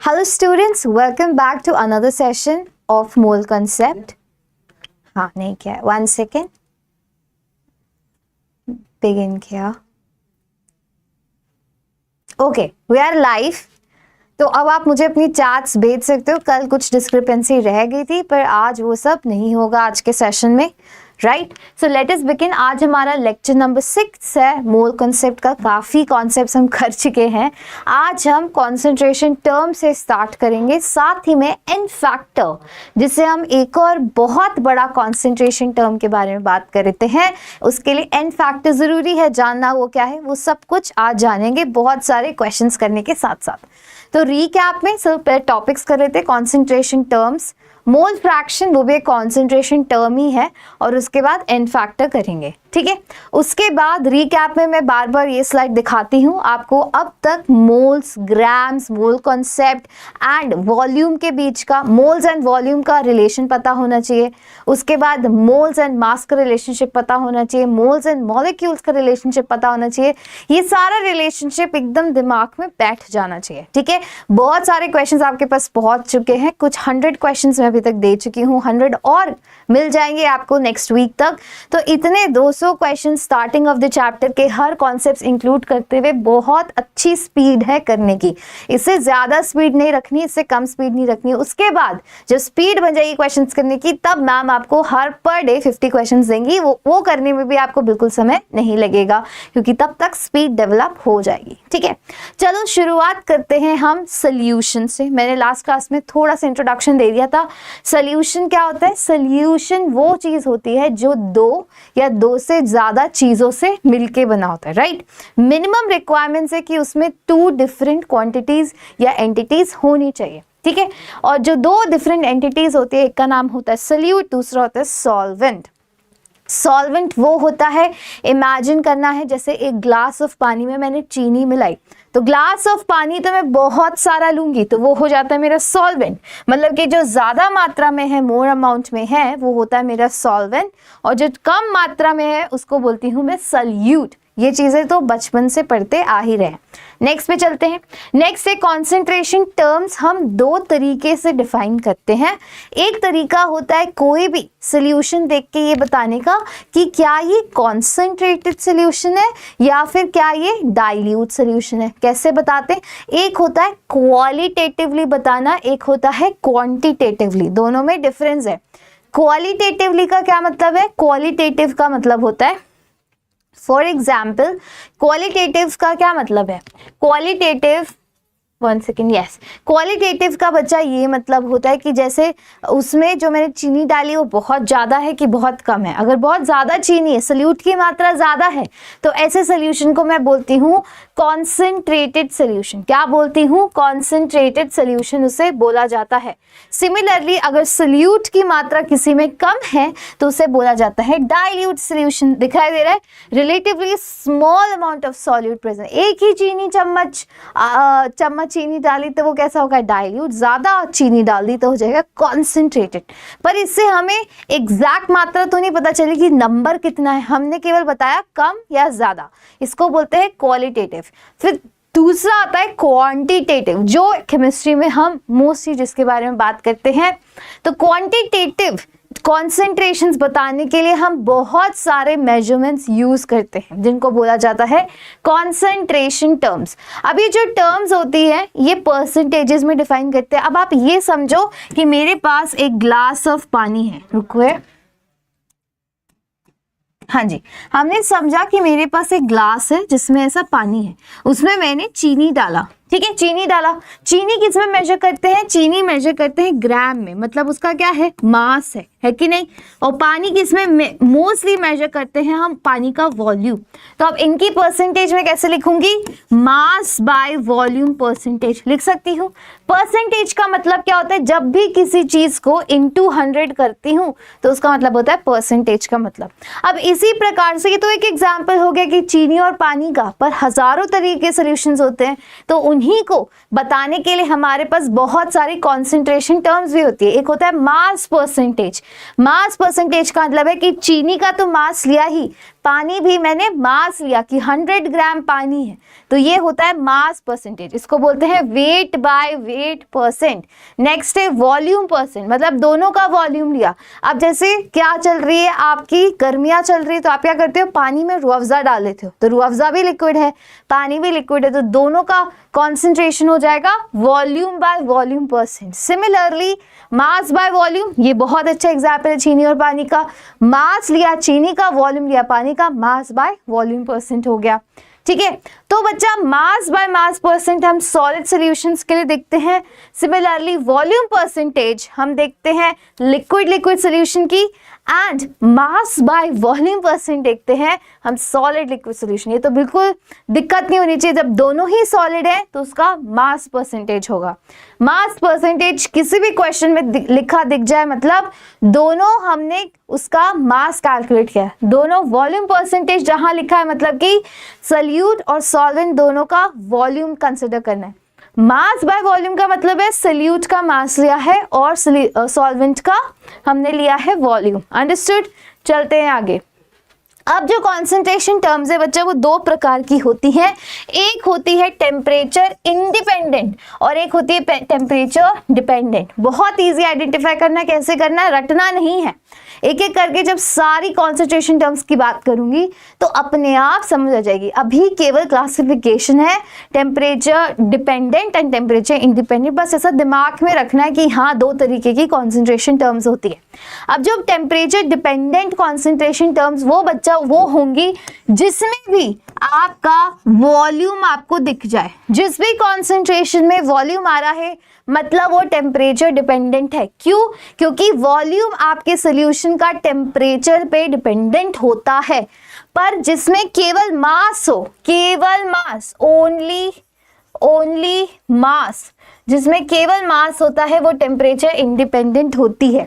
Hello students, welcome back to another session of mole concept. हाँ नहीं क्या, 1 second. Begin किया. Okay, we are live. तो अब आप मुझे अपनी चैट्स भेज सकते हो. कल कुछ डिस्क्रिपेंसी रह गई थी पर आज वो सब नहीं होगा आज के सेशन में, right. So let us begin. आज हमारा लेक्चर नंबर 6 है. मोल कॉन्सेप्ट का काफ़ी कॉन्सेप्ट्स हम कर चुके हैं. आज हम कॉन्सेंट्रेशन टर्म से स्टार्ट करेंगे, साथ ही में एन फैक्टर, जिसे हम एक और बहुत बड़ा कॉन्सेंट्रेशन टर्म के बारे में बात करते हैं. उसके लिए एन फैक्टर ज़रूरी है जानना. वो क्या है वो सब कुछ आज जानेंगे, बहुत सारे क्वेश्चंस करने के साथ साथ. तो रीकैप में सिर्फ टॉपिक्स कर रहे थे. कॉन्सेंट्रेशन टर्म्स, मोल फ्रैक्शन वो भी एक कॉन्सेंट्रेशन टर्म ही है, और उसके बाद एन फैक्टर करेंगे, ठीक है. उसके बाद रीकैप में मैं बार बार ये स्लाइड दिखाती हूँ आपको. अब तक moles, grams, mole concept and volume के बीच का, मोल्स एंड वॉल्यूम का रिलेशन पता होना चाहिए. उसके बाद मोल्स एंड मास का रिलेशनशिप पता होना चाहिए. मोल्स एंड मॉलिक्यूल्स का रिलेशनशिप पता होना चाहिए. ये सारा रिलेशनशिप एकदम दिमाग में बैठ जाना चाहिए, ठीक है. बहुत सारे क्वेश्चंस आपके पास पहुंच चुके हैं. कुछ 100 क्वेश्चंस मैं अभी तक दे चुकी हूँ. 100 और मिल जाएंगे आपको नेक्स्ट वीक तक. तो इतने 200 question starting of the chapter के हर कॉन्सेप्ट्स इंक्लूड करते हुए बहुत अच्छी स्पीड है करने की. इससे ज़्यादा स्पीड नहीं रखनी, इससे कम स्पीड नहीं रखनी. उसके बाद जब स्पीड बन जाएगी क्वेश्चंस करने की, तब मैम आपको हर पर डे 50 क्वेश्चंस देंगी. वो करने में भी आपको बिल्कुल समय नहीं लगेगा, क्योंकि तब तक स्पीड डेवलप हो जाएगी, ठीक है. चलो शुरुआत करते हैं हम सोल्यूशन से. मैंने लास्ट क्लास में थोड़ा सा इंट्रोडक्शन दे दिया था. सोल्यूशन क्या होता है? सोल्यूशन वो चीज़ होती है जो 2 या 2 से ज़्यादा चीज़ों से मिलके बना होता है, राइट. मिनिमम रिक्वायरमेंट्स है कि उसमें 2 डिफरेंट क्वांटिटीज़ या एंटिटीज़ होनी चाहिए, ठीक है. और जो 2 डिफरेंट एंटिटीज़ होती है, एक का नाम होता है सोल्यूट, दूसरा होता है सॉल्वेंट. सॉल्वेंट वो होता है, इमेजिन करना है जैसे एक ग्लास ऑफ पानी में मैंने चीनी मिलाई, तो ग्लास ऑफ पानी तो मैं बहुत सारा लूंगी तो वो हो जाता है मेरा सॉल्वेंट. मतलब कि जो ज़्यादा मात्रा में है, मोर अमाउंट में है, वो होता है मेरा सॉल्वेंट, और जो कम मात्रा में है उसको बोलती हूँ मैं सोल्यूट. ये चीज़ें तो बचपन से पढ़ते आ ही रहे. नेक्स्ट पे चलते हैं. नेक्स्ट है कॉन्सेंट्रेशन टर्म्स. हम 2 तरीके से डिफाइन करते हैं. एक तरीका होता है कोई भी सोल्यूशन देख के ये बताने का कि क्या ये कॉन्सेंट्रेटेड सोल्यूशन है या फिर क्या ये डाइल्यूट सोल्यूशन है. कैसे बताते हैं? एक होता है क्वालिटेटिवली बताना, एक होता है क्वांटिटेटिवली. दोनों में डिफरेंस है. क्वालिटेटिवली का क्या मतलब है? क्वालिटेटिव का मतलब होता है, फॉर एग्जाम्पल, क्वालिटेटिव का क्या मतलब है? क्वालिटेटिव, 1 सेकेंड, यस, क्वालिटेटिव का बच्चा ये मतलब होता है कि जैसे उसमें जो मैंने चीनी डाली वो बहुत ज़्यादा है कि बहुत कम है. अगर बहुत ज़्यादा चीनी है, सोल्यूट की मात्रा ज़्यादा है, तो ऐसे सोल्यूशन को मैं बोलती हूँ कॉन्सेंट्रेटेड सोल्यूशन. क्या बोलती हूँ? कॉन्सेंट्रेटेड सोल्यूशन उसे बोला जाता है. सिमिलरली अगर सोल्यूट की मात्रा किसी में कम है तो उसे बोला जाता है डाइल्यूट सोल्यूशन. दिखाई दे रहा है? Relatively small amount of solute present. एक ही चीनी चम्मच चीनी डाली तो वो कैसा होगा? डाइल्यूट. ज़्यादा चीनी डाल दी तो हो जाएगा कॉन्सेंट्रेटेड. पर इससे हमें एग्जैक्ट मात्रा तो नहीं पता चली कि नंबर कितना है, हमने केवल बताया कम या ज़्यादा. इसको बोलते हैं क्वालिटेटिव. फिर दूसरा आता है क्वांटिटेटिव, जो केमिस्ट्री में हम मोस्टली जिसके बारे में बात करते हैं. तो क्वांटिटेटिव कॉन्सेंट्रेशंस बताने के लिए हम बहुत सारे मेजरमेंट्स यूज करते हैं, जिनको बोला जाता है कॉन्सेंट्रेशन टर्म्स. अब ये जो टर्म्स होती है ये परसेंटेजेस में डिफाइन करते हैं. अब आप ये समझो कि मेरे पास एक ग्लास ऑफ पानी है. रुको, हाँ जी, हमने समझा कि मेरे पास एक ग्लास है जिसमें ऐसा पानी है, उसमें मैंने चीनी डाला, ठीक है. चीनी डाला. चीनी किस में मेजर करते हैं? चीनी मेजर करते हैं ग्राम में, मतलब उसका क्या है? मास है कि नहीं. और पानी किस में मोस्टली मेजर करते हैं? हम पानी का वॉल्यूम. तो अब इनकी परसेंटेज में कैसे लिखूंगी? मास बाय वॉल्यूम परसेंटेज लिख सकती हूँ. परसेंटेज का मतलब क्या होता है? जब भी किसी चीज को इनटू 100 करती हूँ तो उसका मतलब होता है परसेंटेज का मतलब. अब इसी प्रकार से ये तो एक एग्जाम्पल हो गया कि चीनी और पानी का, पर हजारों तरीके के सोल्यूशंस होते हैं. तो उन्हीं को बताने के लिए हमारे पास बहुत सारी कॉन्सेंट्रेशन टर्म्स भी होती है. एक होता है मास परसेंटेज. मास परसेंटेज का मतलब है कि चीनी का तो मास लिया ही, पानी भी मैंने मास लिया कि 100 ग्राम पानी है, तो ये होता है मास परसेंटेज, इसको बोलते हैं wait by wait percent. Next है वॉल्यूम परसेंट, मतलब दोनों का वॉल्यूम लिया। अब जैसे क्या चल रही है आपकी, गर्मियाँ चल रही है, तो आप क्या करते हो, पानी में रूह अफ़ज़ा डाल देते हो, तो रूह अफ़ज़ा भी लिक्विड है, पानी भी लिक्विड है, तो दोनों का कॉन्सेंट्रेशन हो जाएगा volume by volume percent. Similarly mass by volume, ये बहुत अच्छा एग्जाम्पल है चीनी और पानी का। मास लिया चीनी का, वॉल्यूम लिया पानी का, मास बाय वॉल्यूम परसेंट हो गया। ठीक है, तो बच्चा मास बाय मास परसेंट हम सॉलिड सॉल्यूशंस के लिए देखते हैं। सिमिलरली वॉल्यूम परसेंटेज हम देखते हैं लिक्विड सॉल्यूशन की, and mass by volume percent देखते हैं हम सॉलिड लिक्विड सॉल्यूशन। ये तो बिल्कुल दिक्कत नहीं होनी चाहिए, जब दोनों ही सॉलिड है तो उसका मास परसेंटेज होगा। मास परसेंटेज किसी भी क्वेश्चन में लिखा दिख जाए, मतलब दोनों हमने उसका मास कैलकुलेट किया है। दोनों वॉल्यूम परसेंटेज जहां लिखा है, मतलब कि सॉल्यूट और सॉल्वेंट दोनों का वॉल्यूम कंसिडर करना है। मास बाय वॉल्यूम का मतलब है सॉल्यूट का मास लिया है और सॉल्वेंट का हमने लिया है वॉल्यूम। अंडरस्टूड? चलते हैं आगे। अब जो कॉन्सेंट्रेशन टर्म्स है बच्चा, वो दो प्रकार की होती हैं। एक होती है टेम्परेचर इंडिपेंडेंट और एक होती है टेम्परेचर डिपेंडेंट। बहुत इजी आइडेंटिफाई करना, कैसे करना है, रटना नहीं है, एक एक करके जब सारी कॉन्सेंट्रेशन टर्म्स की बात करूंगी तो अपने आप समझ आ जाएगी। अभी केवल क्लासिफिकेशन है temperature dependent and temperature independent, बस ऐसा दिमाग में रखना है कि हाँ दो तरीके की कॉन्सेंट्रेशन टर्म्स होती है। अब जो टेम्परेचर डिपेंडेंट कॉन्सेंट्रेशन टर्म्स वो बच्चा वो होंगी जिसमें भी आपका वॉल्यूम आपको दिख जाए। जिस भी कॉन्सेंट्रेशन में वॉल्यूम आ रहा है मतलब वो टेम्परेचर डिपेंडेंट है। क्यों? क्योंकि वॉल्यूम आपके सॉल्यूशन का टेम्परेचर पे डिपेंडेंट होता है, पर जिसमें केवल मास हो, केवल मास, ओनली मास, जिसमें केवल मास होता है वो टेम्परेचर इंडिपेंडेंट होती है।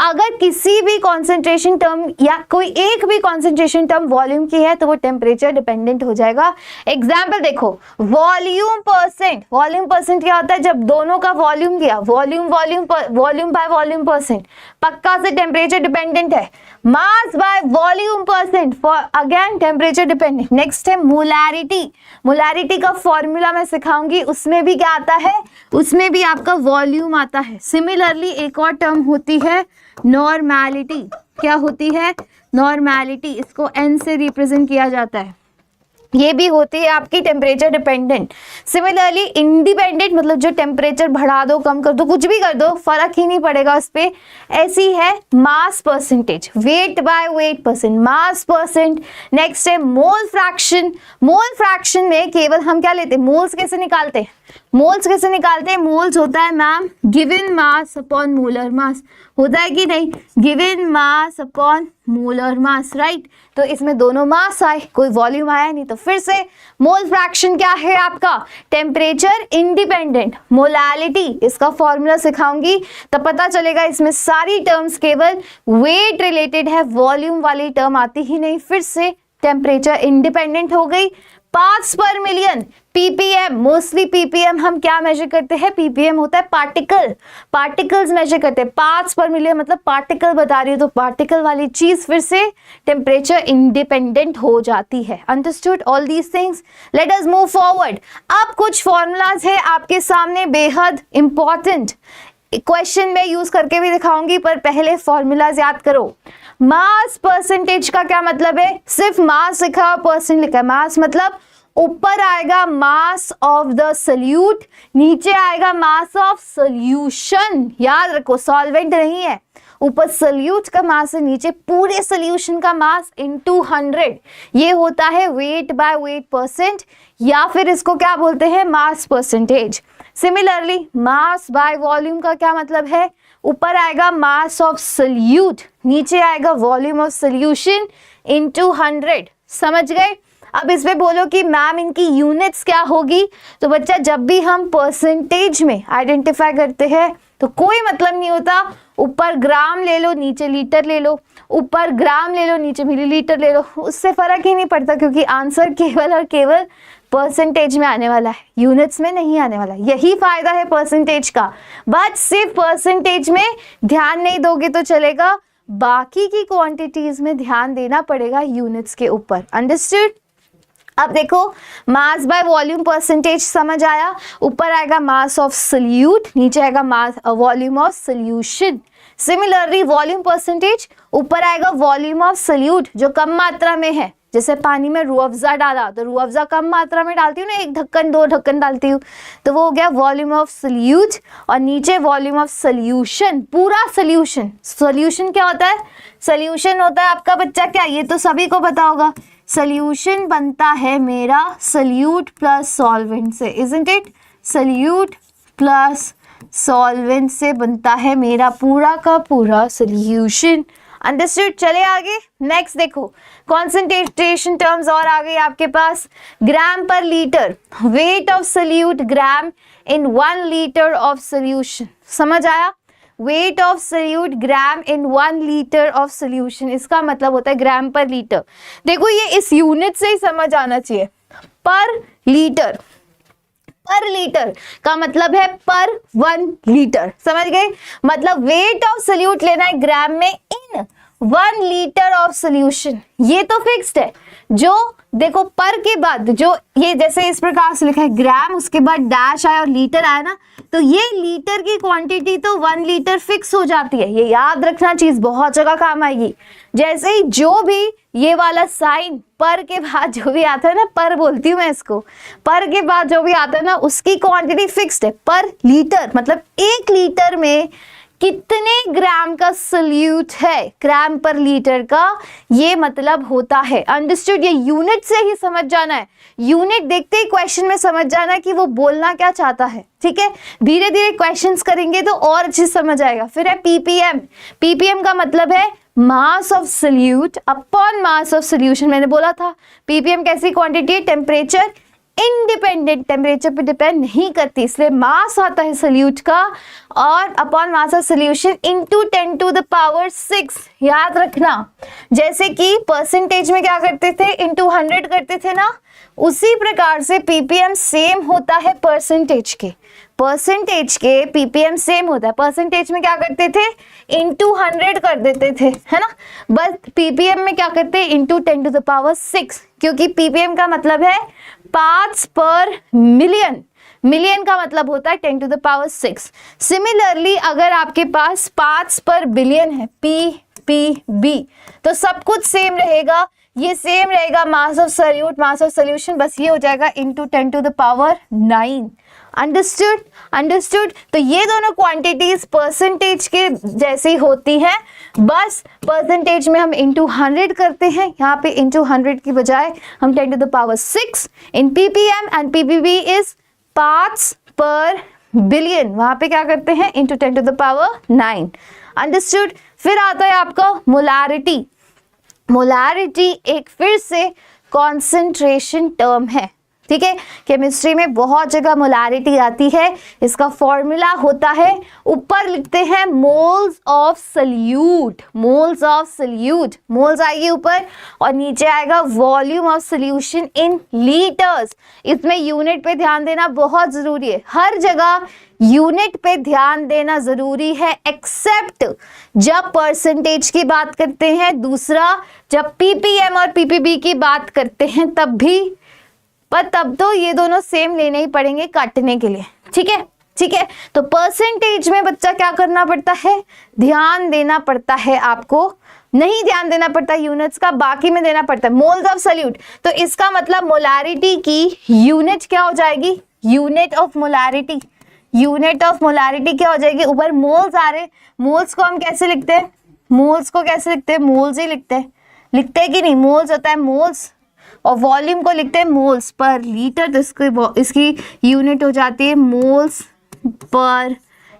अगर किसी भी कॉन्सेंट्रेशन टर्म या कोई एक भी कॉन्सेंट्रेशन टर्म वॉल्यूम की है तो वो टेम्परेचर डिपेंडेंट हो जाएगा। एग्जाम्पल देखो, वॉल्यूम परसेंट। वॉल्यूम परसेंट क्या होता है? जब दोनों का वॉल्यूम दिया, वॉल्यूम बाय वॉल्यूम परसेंट, पक्का से टेम्परेचर डिपेंडेंट है। Mass by volume percent, for again temperature dependent. Next है मोलैरिटी। मोलैरिटी का फॉर्मूला मैं सिखाऊंगी, उसमें भी क्या आता है, उसमें भी आपका वॉल्यूम आता है। सिमिलरली एक और टर्म होती है नॉर्मैलिटी। क्या होती है? नॉर्मैलिटी। इसको n से रिप्रेजेंट किया जाता है, ये भी होती है आपकी टेम्परेचर डिपेंडेंट। सिमिलरली इंडिपेंडेंट, मतलब जो टेम्परेचर बढ़ा दो कम कर दो कुछ भी कर दो फर्क ही नहीं पड़ेगा उस पे। ऐसी है mass percentage, wait by wait percent, mass percent. Next है मोल फ्रैक्शन। मोल फ्रैक्शन में केवल हम क्या लेते हैं, मोल्स कैसे निकालते हैं? मोल्स कैसे निकालते हैं? मोल्स होता है ma'am given mass upon molar mass, होता है कि नहीं? Given mass upon molar mass, right. तो इसमें दोनों मास आए, कोई वॉल्यूम आया नहीं, तो फिर से मोल फ्रैक्शन क्या है आपका? Temperature independent. मोलैलिटी, इसका फॉर्मूला सिखाऊंगी तब पता चलेगा। इसमें सारी टर्म्स केवल वेट रिलेटेड है, वॉल्यूम वाली टर्म आती ही नहीं। फिर से टेम्परेचर इंडिपेंडेंट हो गई। पार्ट्स पर मिलियन, पीपीएम, मोस्टली पीपीएम हम क्या मेजर करते हैं? पीपीएम होता है पार्टिकल, पार्टिकल्स मेजर करते हैं। पार्ट्स पर मिलियन मतलब पार्टिकल बता रही है, तो पार्टिकल वाली चीज फिर से टेम्परेचर इंडिपेंडेंट हो जाती है। Understood all these things? Let us move forward. अब कुछ फॉर्मूलाज है आपके सामने बेहद इंपॉर्टेंट, क्वेश्चन में यूज करके भी दिखाऊंगी, पर पहले फॉर्मूलाज याद करो। मास परसेंटेज का क्या मतलब है? सिर्फ मास लिखा है, परसेंट लिखा है। मास मतलब ऊपर आएगा मास ऑफ द सॉल्यूट, नीचे आएगा मास ऑफ सॉल्यूशन। याद रखो सॉल्वेंट नहीं है, ऊपर सॉल्यूट का मास है, नीचे पूरे सॉल्यूशन का मास इनटू 100। ये होता है वेट बाय वेट परसेंट, या फिर इसको क्या बोलते हैं? Mass percentage. Similarly mass by volume का क्या मतलब है? ऊपर आएगा मास ऑफ सॉल्यूट, नीचे आएगा वॉल्यूम ऑफ सॉल्यूशन इनटू 100। समझ गए? अब इस पे बोलो कि मैम इनकी यूनिट्स क्या होगी, तो बच्चा जब भी हम परसेंटेज में आइडेंटिफाई करते हैं तो कोई मतलब नहीं होता ऊपर ग्राम ले लो नीचे लीटर ले लो, ऊपर ग्राम ले लो नीचे मिलीलीटर ले लो, उससे फर्क ही नहीं पड़ता, क्योंकि आंसर केवल और केवल परसेंटेज में आने वाला है, यूनिट्स में नहीं आने वाला। यही फायदा है परसेंटेज का। बट सिर्फ परसेंटेज में ध्यान नहीं दोगे तो चलेगा, बाकी की क्वांटिटीज में ध्यान देना पड़ेगा यूनिट्स के ऊपर। अंडरस्टूड? अब देखो मास बाय वॉल्यूम परसेंटेज समझ आया। ऊपर आएगा मास ऑफ सल्यूट, नीचे आएगा mass volume of solution. Similarly volume percentage, ऊपर आएगा वॉल्यूम ऑफ सल्यूट जो कम मात्रा में है। जैसे पानी में रूह अफ़ज़ा डाला तो रूह अफ़ज़ा कम मात्रा में डालती हूँ ना, 1 ढक्कन 2 ढक्कन डालती हूँ, तो वो हो गया वॉल्यूम ऑफ सल्यूट। और नीचे वॉल्यूम ऑफ सॉल्यूशन, पूरा सॉल्यूशन। सॉल्यूशन क्या होता है? सॉल्यूशन होता है आपका बच्चा क्या, ये तो सभी को पता होगा, सॉल्यूशन बनता है मेरा सॉल्यूट प्लस सॉल्वेंट से, isn't it? Solute plus solvent से बनता है मेरा पूरा का पूरा सॉल्यूशन। अंडरस्टूड? चले आगे। नेक्स्ट देखो कॉन्सेंट्रेशन टर्म्स और आ गई आपके पास। ग्राम पर litre, weight of solute gram in 1 litre of solution. समझ आया? Weight of solute gram in 1 litre of solution, इसका मतलब होता है ग्राम पर लीटर। देखो ये इस यूनिट से ही समझ आना चाहिए, पर लीटर। पर लीटर का मतलब है पर 1 लीटर, समझ गए? मतलब वेट ऑफ सॉल्यूट लेना है ग्राम में इन 1 लीटर ऑफ सॉल्यूशन, ये तो फिक्स्ड है। जो देखो पर के बाद जो ये जैसे इस प्रकार से लिखा है ग्राम, उसके बाद डैश आया और लीटर आया ना, तो ये लीटर की क्वांटिटी तो 1 लीटर फिक्स हो जाती है। ये याद रखना, चीज बहुत जगह काम आएगी। जैसे ही जो भी ये वाला साइन पर के बाद जो भी आता है ना, पर बोलती हूँ मैं इसको, पर के बाद जो भी आता है ना, उसकी क्वांटिटी फिक्स्ड है पर लीटर। मतलब 1 लीटर में कितने ग्राम का सॉल्यूट है, ग्राम पर लीटर का ये मतलब होता है। अंडरस्टूड? ये यूनिट से ही समझ जाना है, यूनिट देखते ही क्वेश्चन में समझ जाना है कि वो बोलना क्या चाहता है। ठीक है, धीरे धीरे क्वेश्चंस करेंगे तो और अच्छे समझ आएगा। फिर है पीपीएम। पीपीएम का मतलब है mass of solute upon mass of solution. मैंने बोला था पीपीएम कैसी क्वांटिटी है, टेम्परेचर इंडिपेंडेंट, टेम्परेचर पे डिपेंड नहीं करती, इसलिए मास आता है सॉल्यूट का और upon mass of solution into 10 to the power 6। याद रखना, जैसे कि परसेंटेज में क्या करते थे, इनटू 100 करते थे ना, उसी प्रकार से पीपीएम सेम होता है परसेंटेज के। परसेंटेज के पीपीएम सेम होता है। परसेंटेज में क्या करते थे, इनटू 100 कर देते थे, है ना। बस पीपीएम में क्या करते हैं, इनटू 10 टू द पावर 6, क्योंकि पीपीएम का मतलब है पार्ट्स पर मिलियन, मिलियन का मतलब होता है 10 टू द पावर 6। सिमिलरली अगर आपके पास पार्ट्स पर बिलियन है, पीपीबी, तो सब कुछ सेम रहेगा। ये सेम रहेगा mass of solute, mass of solution, बस ये हो जाएगा into 10 to the power 9। Understood? Understood? तो ये दोनों क्वांटिटीज परसेंटेज के जैसी होती हैं, बस परसेंटेज में हम इनटू 100 करते हैं, यहाँ पे इनटू 100 की बजाय हम 10 to the power 6 in ppm and ppb is parts per billion, वहां पे क्या करते हैं, into 10 to the power 9। Understood? फिर आता है आपका मोलारिटी। मोलारिटी एक फिर से कॉन्सेंट्रेशन टर्म है। ठीक है, केमिस्ट्री में बहुत जगह मोलारिटी आती है। इसका फॉर्मूला होता है, ऊपर लिखते हैं moles of solute, moles of solute, moles आएगी ऊपर और नीचे आएगा volume of solution in litres. इसमें यूनिट पे ध्यान देना बहुत जरूरी है, हर जगह यूनिट पे ध्यान देना जरूरी है, एक्सेप्ट जब परसेंटेज की बात करते हैं, दूसरा जब पीपीएम और पीपीबी की बात करते हैं तब भी, पर तब तो ये दोनों सेम लेने ही पड़ेंगे काटने के लिए। ठीक है, ठीक है। तो परसेंटेज में बच्चा क्या करना पड़ता है, ध्यान देना पड़ता है आपको, नहीं ध्यान देना पड़ता यूनिट्स का, बाकी में देना पड़ता है। मोल्स ऑफ सॉल्यूट, तो इसका मतलब मोलारिटी की यूनिट क्या हो जाएगी, unit of molarity, unit of molarity क्या हो जाएगी, ऊपर मोल्स आ रहे, मोल्स को हम कैसे लिखते हैं, मोल्स को कैसे लिखते हैं, मोल्स ही लिखते हैं, लिखते हैं कि नहीं, मोल्स होता है मोल्स, और वॉल्यूम को लिखते हैं मोल्स पर लीटर, तो इसकी यूनिट हो जाती है मोल्स पर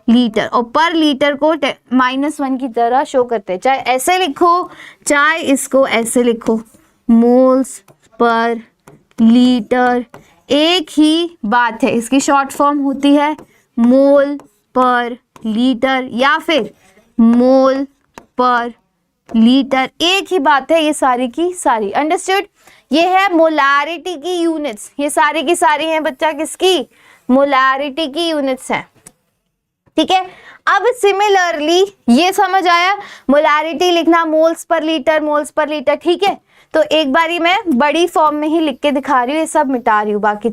लीटर, और पर लीटर को -1 की तरह शो करते हैं, चाहे ऐसे लिखो चाहे इसको ऐसे लिखो, मोल्स पर लीटर एक ही बात है। इसकी शॉर्ट फॉर्म होती है मोल पर लीटर या फिर मोल पर लीटर, एक ही बात है ये सारी की सारी। अंडरस्टूड? ये है मोलारिटी की यूनिट्स, ये सारी की सारी हैं बच्चा किसकी, मोलारिटी की यूनिट्स हैं। ठीक है। अब सिमिलरली ये समझ आया, मोलारिटी लिखना मोल्स पर लीटर, ठीक है। तो एक बारी मैं बड़ी फॉर्म में ही लिख के दिखा रही हूँ, ये सब मिटा रही हूँ, बाकी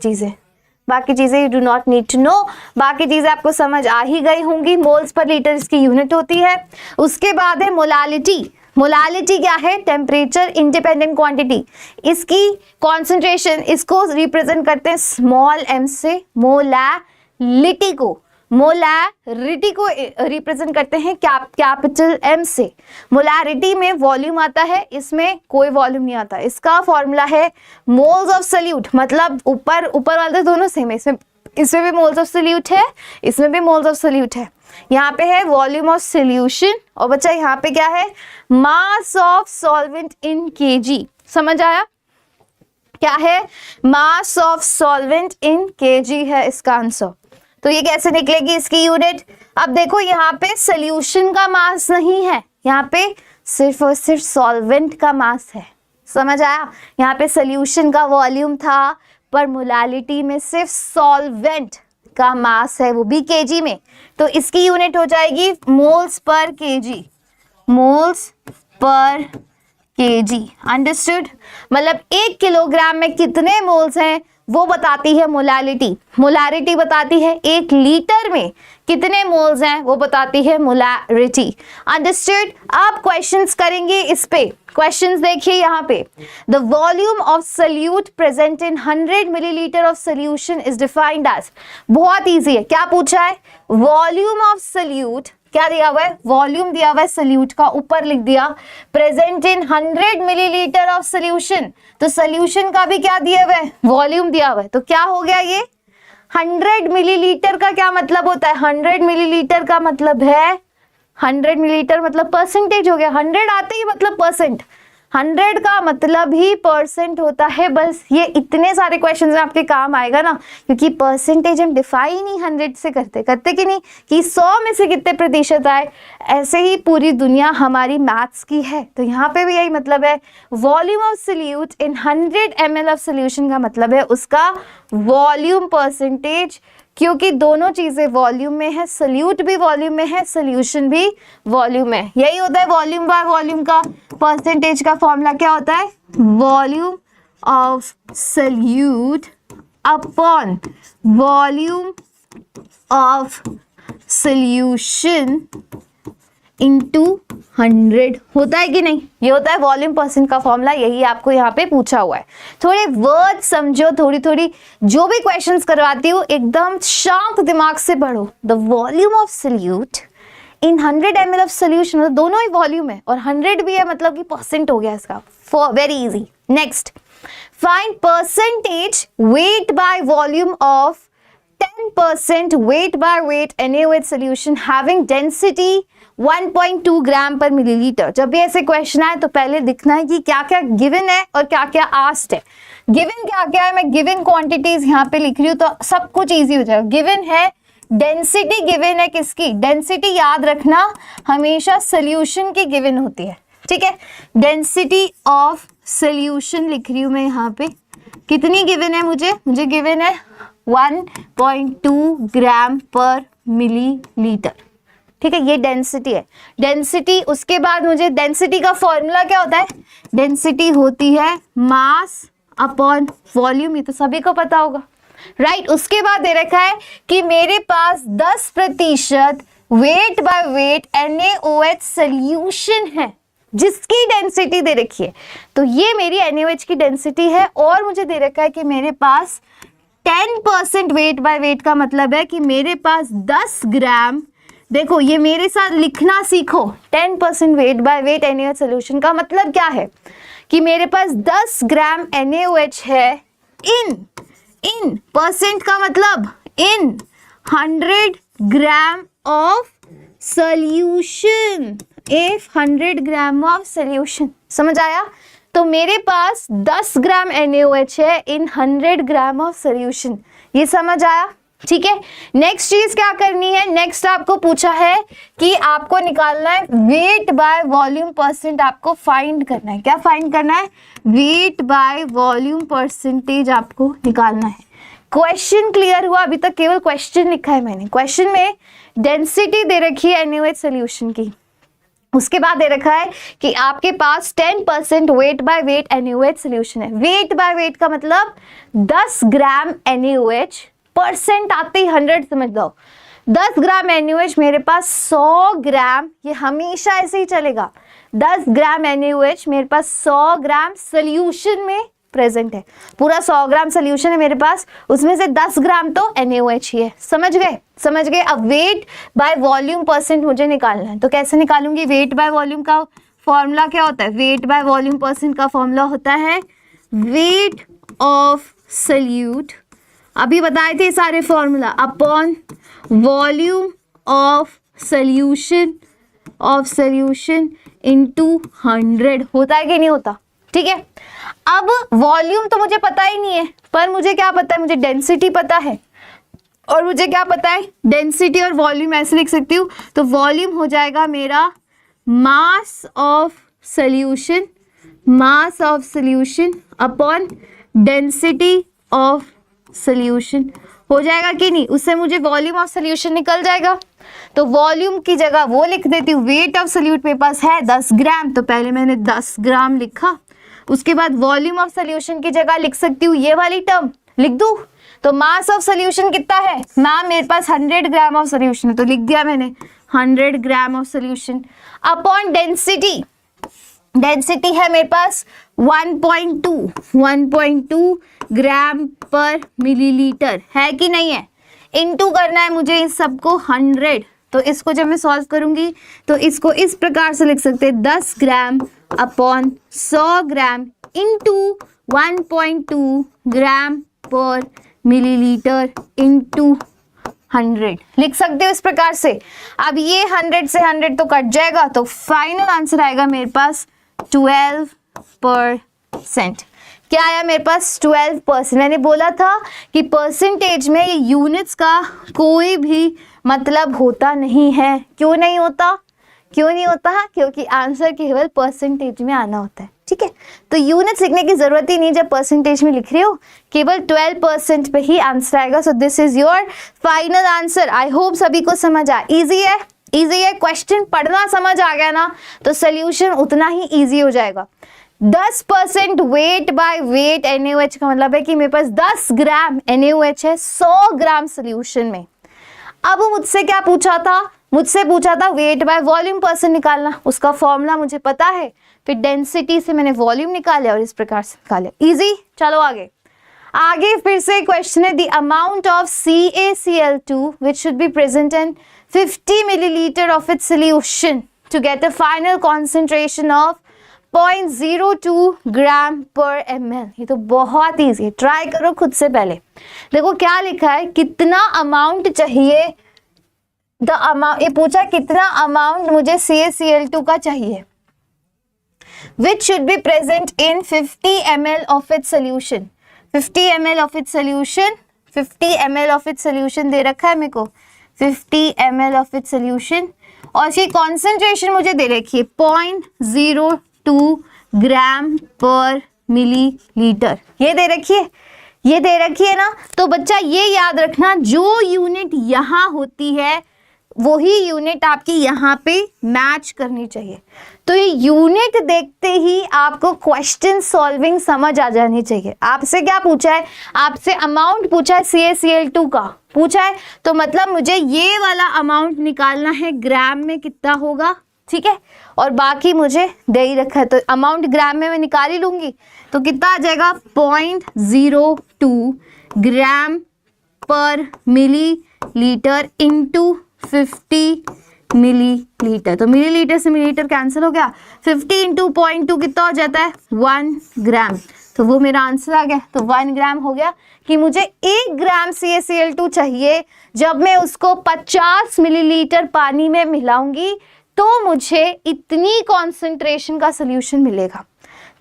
चीजें you do not need to know, बाकी चीजें आपको समझ आ ही गई होंगी। मोल्स पर लीटर इसकी यूनिट होती है। उसके बाद है मोलालिटी। मोलालिटी क्या है? Temperature independent quantity. इसकी कॉन्सेंट्रेशन, इसको रिप्रेजेंट करते हैं स्मॉल m से। मोलालिटी को रिप्रेजेंट करते हैं कैपिटल M से। मोलारिटी में वॉल्यूम आता है, इसमें कोई वॉल्यूम नहीं आता। इसका फॉर्मूला है मोल्स ऑफ सल्यूट, मतलब ऊपर वाले दोनों सेम है, इसमें भी मोल्स ऑफ सल्यूट है, इसमें भी मोल्स ऑफ सल्यूट है। यहाँ पे है वॉल्यूम ऑफ सॉल्यूशन, और बच्चा यहाँ पे क्या है? Mass of solvent in KG. समझ आया? क्या है? Mass of solvent in KG है इसका आंसर। तो ये कैसे निकलेगी इसकी यूनिट? अब देखो यहाँ पे सॉल्यूशन का मास नहीं है, यहाँ पे सिर्फ और सिर्फ सॉल्वेंट का मास है। समझ आया? यहाँ पे सॉल्यूशन का वॉल्यूम था, पर मोलालिटी में सिर्फ सॉल्वेंट का मास है, वो भी केजी में। तो इसकी यूनिट हो जाएगी moles per KG, moles per KG. Understood? मतलब 1 किलोग्राम में कितने मोल्स हैं वो बताती है मोलालिटी। मोलारिटी बताती है 1 लीटर में कितने मोल्स हैं, वो बताती है मोलारिटी। अंडरस्टूड? आप क्वेश्चंस करेंगे इस पे। क्वेश्चंस देखिए यहाँ पे, the volume of solute present in 100 millilitre of solution is defined as. बहुत इजी है। क्या पूछा है? वॉल्यूम ऑफ सल्यूट, क्या दिया हुआ है? वॉल्यूम दिया हुआ है सल्यूट का, ऊपर लिख दिया present in 100 millilitre of solution. तो सोल्यूशन का भी क्या दिया हुआ है? वॉल्यूम दिया हुआ है। तो क्या हो गया ये? 100 मिलीलीटर का क्या मतलब होता है? 100 मिलीलीटर का मतलब है 100 मिलीलीटर मतलब परसेंटेज हो गया। 100 आते ही मतलब परसेंट, 100 का मतलब ही परसेंट होता है। बस ये इतने सारे क्वेश्चंस में आपके काम आएगा ना, क्योंकि परसेंटेज हम डिफाइन ही 100 से करते कि नहीं, कि 100 में से कितने प्रतिशत आए। ऐसे ही पूरी दुनिया हमारी मैथ्स की है। तो यहाँ पे भी यही मतलब है, volume of salute in 100 ml of solution का मतलब है उसका वॉल्यूम परसेंटेज, क्योंकि दोनों चीजें वॉल्यूम में है, सल्यूट भी वॉल्यूम में है, सोल्यूशन भी वॉल्यूम में। यही होता है वॉल्यूम बाय वॉल्यूम का परसेंटेज का फॉर्मूला। क्या होता है? Volume of salute upon volume of solution into 100 होता है कि नहीं? ये होता है वॉल्यूम परसेंट का फॉर्मूला। यही आपको यहाँ पे पूछा हुआ है। थोड़े वर्ड समझो, थोड़ी जो भी क्वेश्चंस करवाती हूँ एकदम शांत दिमाग से पढ़ो। The volume of salute in 100 ml of solution, मतलब दोनों ही वॉल्यूम है और 100 भी है, मतलब कि परसेंट हो गया इसका। For very easy. Next, find percentage weight by volume of 10% weight by weight NaOH solution having density 1.2 ग्राम पर मिलीलीटर। जब भी ऐसे क्वेश्चन आए तो पहले दिखना है कि क्या क्या गिवन है और क्या क्या आस्क्ड है। गिवन क्या क्या है, मैं गिवन क्वांटिटीज यहाँ पे लिख रही हूँ तो सब कुछ इजी हो जाएगा। गिवन है डेंसिटी, गिवन है किसकी? डेंसिटी याद रखना हमेशा सोल्यूशन की गिवन होती है, ठीक है। डेंसिटी ऑफ सोल्यूशन लिख रही हूँ मैं यहाँ पे। कितनी गिवन है मुझे गिवन है 1.2 ग्राम पर मिलीलीटर, ठीक है। ये डेंसिटी है। डेंसिटी, उसके बाद मुझे डेंसिटी का फॉर्मूला क्या होता है? डेंसिटी होती है मास अपॉन वॉल्यूम, ये तो सभी को पता होगा, राइट। उसके बाद दे रखा है कि मेरे पास 10% wait by wait NaOH solution है जिसकी डेंसिटी दे रखी है। तो ये मेरी NaOH की डेंसिटी है, और मुझे दे रखा है कि मेरे पास 10% वेट बाय वेट का मतलब है कि मेरे पास 10 ग्राम, देखो ये मेरे साथ लिखना सीखो, 10% wait by wait NaOH solution का मतलब क्या है कि मेरे पास 10 ग्राम NaOH है इन परसेंट का मतलब इन 100 gram of solution, if 100 gram of solution. समझ आया? तो मेरे पास 10 ग्राम NaOH है इन 100 ग्राम ऑफ सोल्यूशन। ये समझ आया? ठीक है। नेक्स्ट चीज क्या करनी है? नेक्स्ट आपको पूछा है कि आपको निकालना है वेट बाय वॉल्यूम परसेंट, आपको फाइंड करना है। क्या फाइंड करना है? वेट बाय वॉल्यूम परसेंटेज आपको निकालना है। क्वेश्चन क्लियर हुआ? अभी तक केवल क्वेश्चन लिखा है मैंने। क्वेश्चन में डेंसिटी दे रखी है NaOH सोल्यूशन की, उसके बाद दे रखा है कि आपके पास 10% wait by wait NaOH solution है। वेट बाय वेट का मतलब 10 ग्राम NaOH, परसेंट आते ही 100 समझ लो। 10 ग्राम NaOH मेरे पास 100 ग्राम, ये हमेशा ऐसे ही चलेगा। 10 ग्राम NaOH मेरे पास 100 ग्राम सोल्यूशन में प्रेजेंट है। पूरा 100 ग्राम सोल्यूशन है मेरे पास, उसमें से 10 ग्राम तो NaOH ही है। समझ गए? समझ गए। अब वेट बाय वॉल्यूम परसेंट मुझे निकालना है, तो कैसे निकालूंगी? वेट बाय वॉल्यूम का फॉर्मूला क्या होता है? वेट बाय वॉल्यूम परसेंट का फॉर्मूला होता है वेट ऑफ सोल्यूट, अभी बताए थे सारे formula, upon volume of solution into 100। होता है कि नहीं होता? ठीक है। अब वॉल्यूम तो मुझे पता ही नहीं है, पर मुझे क्या पता है? मुझे डेंसिटी पता है। और मुझे क्या पता है? डेंसिटी और वॉल्यूम ऐसे लिख सकती हूँ, तो वॉल्यूम हो जाएगा मेरा मास of solution upon density of solution. हो जाएगा कि नहीं? उससे मुझे वॉल्यूम ऑफ सोल्यूशन निकल जाएगा। तो वॉल्यूम की जगह वो लिख देती हूँ, वेट ऑफ सोल्यूट मेरे पास है 10 ग्राम, तो पहले मैंने 10 ग्राम लिखा। उसके बाद वॉल्यूम ऑफ सोल्यूशन की जगह लिख सकती हूँ ये वाली टर्म, लिख दूँ। तो मास ऑफ सोल्यूशन कितना है? मैम मेरे पास 100 ग्राम ऑफ सोल्यूशन है, तो लिख दिया मैंने 100 gram of solution upon density है मेरे पास 1.2 ग्राम पर मिलीलीटर, है कि नहीं है? इनटू करना है मुझे इस सबको 100। तो इसको जब मैं सॉल्व करूंगी तो इसको इस प्रकार से लिख सकते हैं 10 ग्राम अपॉन 100 ग्राम इनटू 1.2 ग्राम पर मिलीलीटर इनटू 100 लिख सकते हो इस प्रकार से। अब ये 100 से 100 तो कट जाएगा, तो फाइनल आंसर आएगा मेरे पास 12%। क्या आया मेरे पास? 12%। मैंने बोला था कि परसेंटेज में यूनिट्स का कोई भी मतलब होता नहीं है। क्यों नहीं होता? क्योंकि आंसर केवल परसेंटेज में आना होता है। ठीक है, तो यूनिट्स लिखने की जरूरत ही नहीं जब परसेंटेज में लिख रहे हो, केवल 12% पे ही आंसर आएगा। So this is your final answer. I hope सभी को समझ आया। इजी है, क्वेश्चन पढ़ना समझ आ गया ना, तो सोल्यूशन उतना ही इजी हो जाएगा। 10% वेट बाय वेट NaOH का मतलब है कि मेरे पास 10 ग्राम NaOH है 100 ग्राम सोल्यूशन में। अब मुझसे क्या पूछा था? मुझसे पूछा था वेट बाय वॉल्यूम परसेंट निकालना, उसका फॉर्मूला मुझे पता है। फिर डेंसिटी से मैंने वॉल्यूम निकाला और इस प्रकार से निकाले। इजी। चलो आगे फिर से क्वेश्चन है, the amount of CaCl2 which should be present in 50 milliliter of its solution to get a final concentration of 0.02 ग्राम पर ml। ये तो बहुत ईजी है, ट्राई करो खुद से। पहले देखो क्या लिखा है, कितना अमाउंट चाहिए, ये पूछा कितना अमाउंट मुझे CaCl2 का चाहिए, which should be present in 50 ml of its solution। 50 ml of its solution दे रखा है मेरे को, 50 ml of its solution, और इसकी कॉन्सेंट्रेशन मुझे दे रखी है 0.02 ग्राम पर मिलीलीटर। ये दे रखी है ना। तो बच्चा ये याद रखना, जो यूनिट यहाँ होती है वही यूनिट आपकी यहाँ पे मैच करनी चाहिए। तो ये यूनिट देखते ही आपको क्वेश्चन सॉल्विंग समझ आ जानी चाहिए। आपसे क्या पूछा है? आपसे अमाउंट पूछा है CaCl2 का पूछा है, तो मतलब मुझे ये वाला अमाउंट निकालना है ग्राम में कितना होगा। ठीक है, और बाकी मुझे दे ही रखा है, तो अमाउंट ग्राम में मैं निकाल ही लूंगी। तो कितना आ जाएगा? 0.02 ग्राम पर मिलीलीटर इंटू 50 मिलीलीटर। तो मिलीलीटर से मिलीलीटर कैंसिल हो गया, 50 इंटू 0.2 कितना हो जाता है? 1 ग्राम। तो वो मेरा आंसर आ गया। तो 1 ग्राम हो गया कि मुझे 1 ग्राम CaCl2 चाहिए। जब मैं उसको 50 मिलीलीटर पानी में मिलाऊंगी तो मुझे इतनी कॉन्सेंट्रेशन का सोल्यूशन मिलेगा।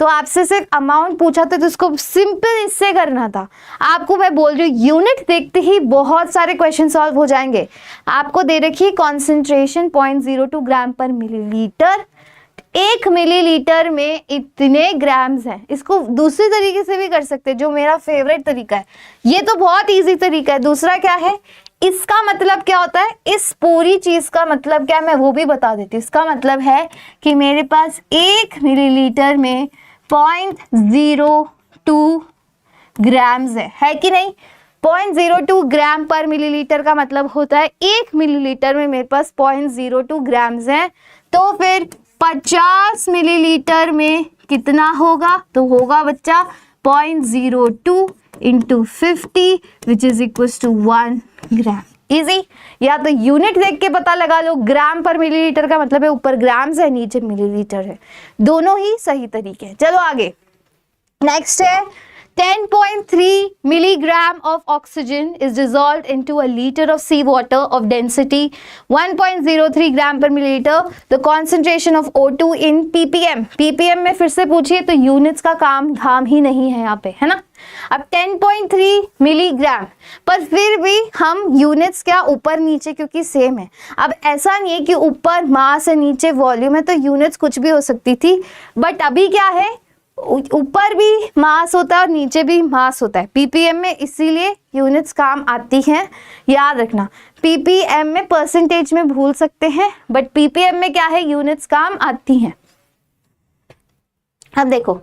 तो आपसे सिर्फ अमाउंट पूछा था, तो उसको सिंपल इससे करना था। आपको मैं बोल रही हूँ यूनिट देखते ही बहुत सारे क्वेश्चन सॉल्व हो जाएंगे। आपको दे रखी कॉन्सेंट्रेशन 0.02 ग्राम पर मिलीलीटर, 1 मिलीलीटर में इतने ग्राम्स हैं। इसको दूसरी तरीके से भी कर सकते हैं, जो मेरा फेवरेट तरीका है। ये तो बहुत इजी तरीका है। दूसरा क्या है, इसका मतलब क्या होता है, इस पूरी चीज का मतलब क्या है मैं वो भी बता देती हूँ। इसका मतलब है कि मेरे पास 1 मिलीलीटर में 0.02 ग्राम्स है कि नहीं। 0.02 ग्राम पर मिलीलीटर का मतलब होता है 1 मिलीलीटर में मेरे पास 0.02 ग्राम्स हैं। तो फिर 50 मिलीलीटर में कितना होगा, तो होगा बच्चा 0.02 into 50 which is equal to 1 gram. Easy. या तो यूनिट देख के पता लगा लो, ग्राम पर मिलीलीटर का मतलब है ऊपर ग्राम्स है नीचे मिलीलीटर है, दोनों ही सही तरीके हैं। चलो आगे, नेक्स्ट है 10.3 milligram of oxygen is dissolved into a liter of seawater of density 1.03 gram per milliliter. The concentration of O2 in ppm. ppm में फिर से पूछिए तो यूनिट्स का काम धाम ही नहीं है यहाँ पे, है ना। अब 10.3 मिलीग्राम, पर फिर भी हम यूनिट्स क्या ऊपर नीचे क्योंकि सेम है। अब ऐसा नहीं है कि ऊपर मास है नीचे वॉल्यूम है, तो यूनिट्स कुछ भी हो सकती थी, बट अभी क्या है, ऊपर भी मास होता है और नीचे भी मास होता है पीपीएम में, इसीलिए यूनिट्स काम आती हैं। याद रखना, पीपीएम में परसेंटेज में भूल सकते हैं, बट पीपीएम में क्या है, यूनिट्स काम आती हैं। अब देखो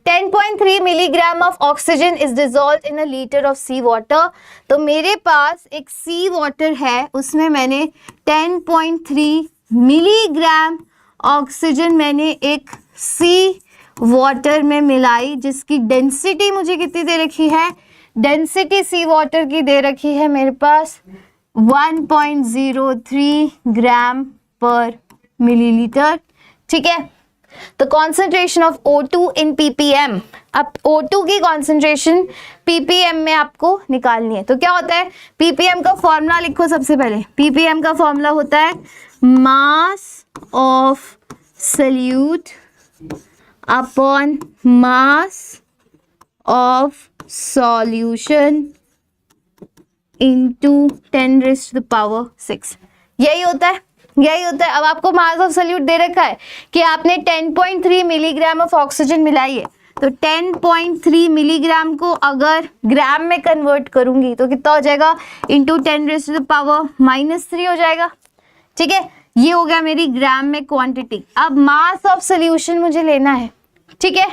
10.3 milligram of oxygen is dissolved in a litre of sea water. तो मेरे पास एक सी वाटर है, उसमें मैंने 10.3 मिलीग्राम ऑक्सीजन मैंने एक सी वाटर में मिलाई, जिसकी डेंसिटी मुझे कितनी दे रखी है, डेंसिटी सी वाटर की दे रखी है मेरे पास 1.03 ग्राम पर मिलीलीटर। ठीक है, तो concentration of O2 in ppm। अब O2 की कॉन्सेंट्रेशन ppm में आपको निकालनी है। तो क्या होता है, ppm का फॉर्मूला लिखो सबसे पहले। ppm का फॉर्मूला होता है mass of solute upon mass of solution into 10⁻⁶। यही होता है, यही होता है। अब आपको मास ऑफ सल्यूट दे रखा है कि आपने 10.3 मिलीग्राम ऑफ ऑक्सीजन मिलाई है, तो 10.3 मिलीग्राम को अगर ग्राम में कन्वर्ट करूंगी तो कितना हो जाएगा, इंटू 10⁻³ हो जाएगा। ठीक है, ये हो गया मेरी ग्राम में क्वांटिटी। अब मास ऑफ सोल्यूशन मुझे लेना है। ठीक है,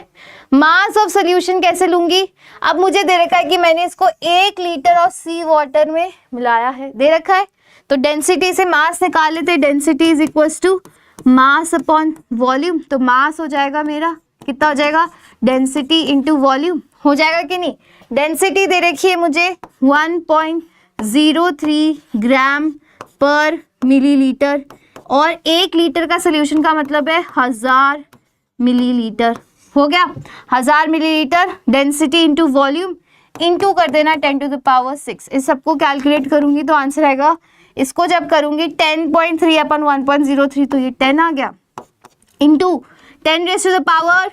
मास ऑफ सोल्यूशन कैसे लूंगी, अब मुझे दे रखा है कि मैंने इसको 1 लीटर ऑफ सी वाटर में मिलाया है, दे रखा है। तो डेंसिटी से मास निकाल लेते, density is equals to mass upon volume. तो मास हो जाएगा मेरा, कितना हो जाएगा, डेंसिटी इंटू वॉल्यूम हो जाएगा कि नहीं। डेंसिटी दे रखी है मुझे 1.03 ग्राम पर मिलीलीटर, और 1 लीटर का सोल्यूशन का मतलब है 1000 मिलीलीटर। हो गया 1000 millilitre, density into volume into कर देना 10⁻⁶। इस सबको कैलकुलेट करूंगी तो आंसर आएगा, इसको जब करूंगी 10.3 अपन 1.03 तो ये 10 आ गया, इंटू 10⁻⁻³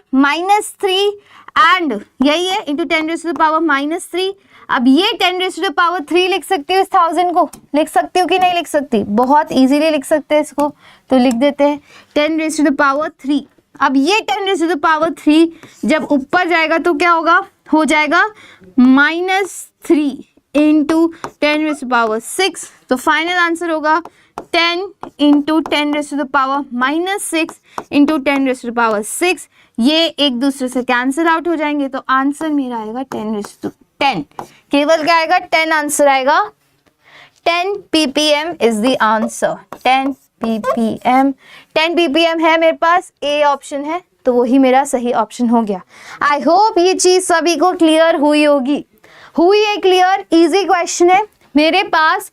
एंड यही है इंटू 10⁻⁻3। अब ये 10⁻³ लिख सकती हूँ, इस 1000 को लिख सकती हूँ कि नहीं लिख सकती, बहुत इजीली लिख सकते हैं इसको, तो लिख देते हैं 10⁻3। अब ये 10⁻3 जब ऊपर जाएगा तो क्या होगा, हो जाएगा -3 इंटू 10⁻⁶। तो फाइनल आंसर होगा 10 इंटू 10⁻⁻6 इंटू 10⁻⁶। ये एक दूसरे से कैंसिल आउट हो जाएंगे, तो आंसर मेरा आएगा 10 केवल क्या आएगा, 10 आंसर आएगा। 10 ppm is the answer. 10 ppm है मेरे पास, ए ऑप्शन है, तो वही मेरा सही ऑप्शन हो गया। आई होप ये चीज सभी को क्लियर हुई होगी। हुई है क्लियर, इजी क्वेश्चन है। मेरे पास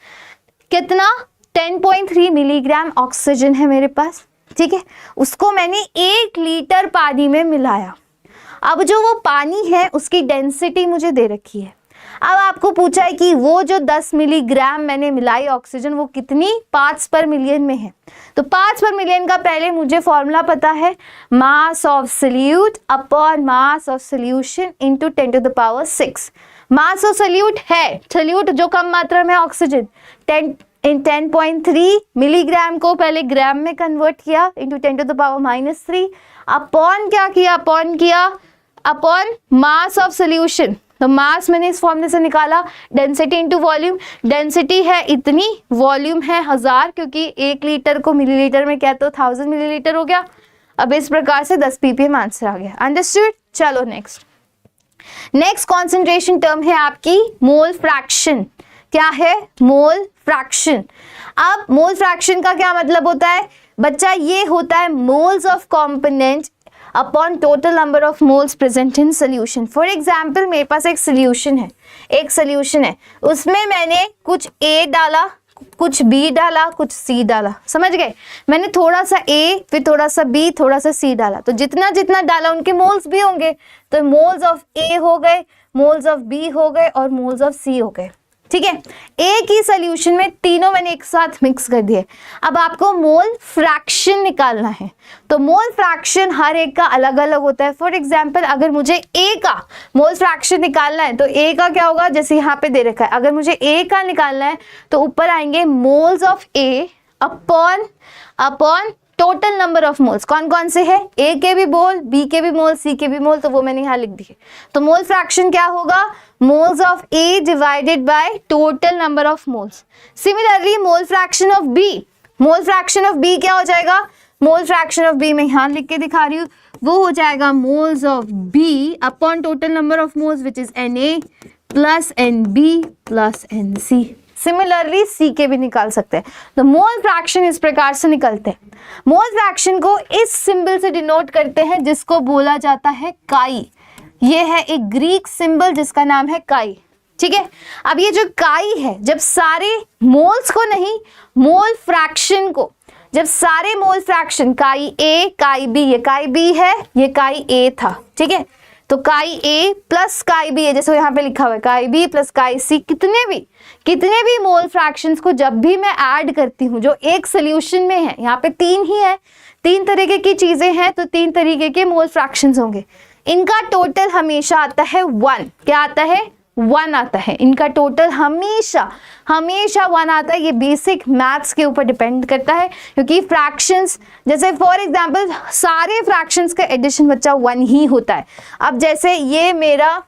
कितना 10.3 मिलीग्राम ऑक्सीजन है मेरे पास, ठीक है, उसको मैंने 1 लीटर पानी में मिलाया। अब जो वो पानी है उसकी डेंसिटी मुझे दे रखी है। अब आपको पूछा है कि वो जो 10 मिलीग्राम मैंने मिलाई ऑक्सीजन वो कितनी, 5 पर मिलियन में है। तो 5 पर मिलियन का पहले मुझे फॉर्मूला पता है, mass of solute upon mass of solution into 10⁻⁶। Mass of solute है, सल्यूट जो कम मात्रा में ऑक्सीजन 10 इन 10.3 मिलीग्राम को पहले ग्राम में कन्वर्ट किया इंटू 10⁻³ अपॉन क्या किया, अपॉन मास ऑफ सोल्यूशन। तो मास मैंने इस फॉर्मूले से निकाला, डेंसिटी इंटू वॉल्यूम। डेंसिटी है इतनी, वॉल्यूम है 1000, क्योंकि 1 लीटर को मिलीलीटर में क्या तो 1000 मिलीलीटर हो गया। अब इस प्रकार से 10 ppm आंसर आ गया। अंडरस्टूड। चलो नेक्स्ट कॉन्सेंट्रेशन टर्म है आपकी मोल फ्रैक्शन। क्या है? Mole fraction. अब मोल फ्रैक्शन का क्या मतलब होता है बच्चा? ये होता है moles of component upon total number of moles present in solution. For example मेरे पास एक सोल्यूशन है, उसमें मैंने कुछ A डाला, कुछ B डाला, कुछ C डाला। समझ गए? मैंने थोड़ा सा A, फिर थोड़ा सा B, थोड़ा सा C डाला, तो जितना जितना डाला उनके मोल्स भी होंगे। तो मोल्स ऑफ A हो गए, मोल्स ऑफ B हो गए और मोल्स ऑफ C हो गए। ठीक है, एक ही सोल्यूशन में तीनों मैंने एक साथ मिक्स कर दिए। अब आपको मोल फ्रैक्शन निकालना है, तो मोल फ्रैक्शन हर एक का अलग अलग होता है। फॉर एग्जांपल अगर मुझे A का मोल फ्रैक्शन निकालना है तो A का क्या होगा, जैसे यहाँ पे दे रखा है, अगर मुझे A का निकालना है तो ऊपर आएंगे moles of A upon total number of moles. कौन कौन से है? A के भी मोल, B के भी मोल, C के भी मोल, तो वो मैंने यहाँ लिख दिए। तो मोल फ्रैक्शन क्या होगा? Moles of A divided by total number of moles. Similarly mole fraction of B क्या हो जाएगा? मोल फ्रैक्शन ऑफ B मैं यहाँ लिख के दिखा रही हूँ, वो हो जाएगा moles of B upon total number of moles which is Na plus Nb plus Nc। Similarly C के भी निकाल सकते हैं। तो मोल फ्रैक्शन इस प्रकार से निकलते हैं। मोल फ्रैक्शन को इस सिंबल से डिनोट करते हैं जिसको बोला जाता है काई। ये है एक ग्रीक सिंबल जिसका नाम है काई। ठीक है, अब ये जो काई है, जब सारे मोल्स को नहीं, मोल फ्रैक्शन को, जब सारे मोल फ्रैक्शन काई A, काई B, ये काई B है, ये काई A था। ठीक है, तो काई A प्लस काई B है, जैसे यहाँ पे लिखा हुआ है काई B प्लस काई C। कितने भी मोल फ्रैक्शंस को जब भी मैं ऐड करती हूँ जो एक सोल्यूशन में है, यहाँ पे 3 ही है, 3 तरीके की चीजें हैं, तो 3 तरीके के मोल फ्रैक्शंस होंगे। इनका टोटल हमेशा आता है 1। क्या आता है? 1 आता है। इनका टोटल हमेशा 1 आता है। ये बेसिक मैथ्स के ऊपर डिपेंड करता है, क्योंकि फ्रैक्शंस, जैसे फॉर एग्जांपल सारे फ्रैक्शंस का एडिशन बच्चा 1 ही होता है। अब जैसे ये मेरा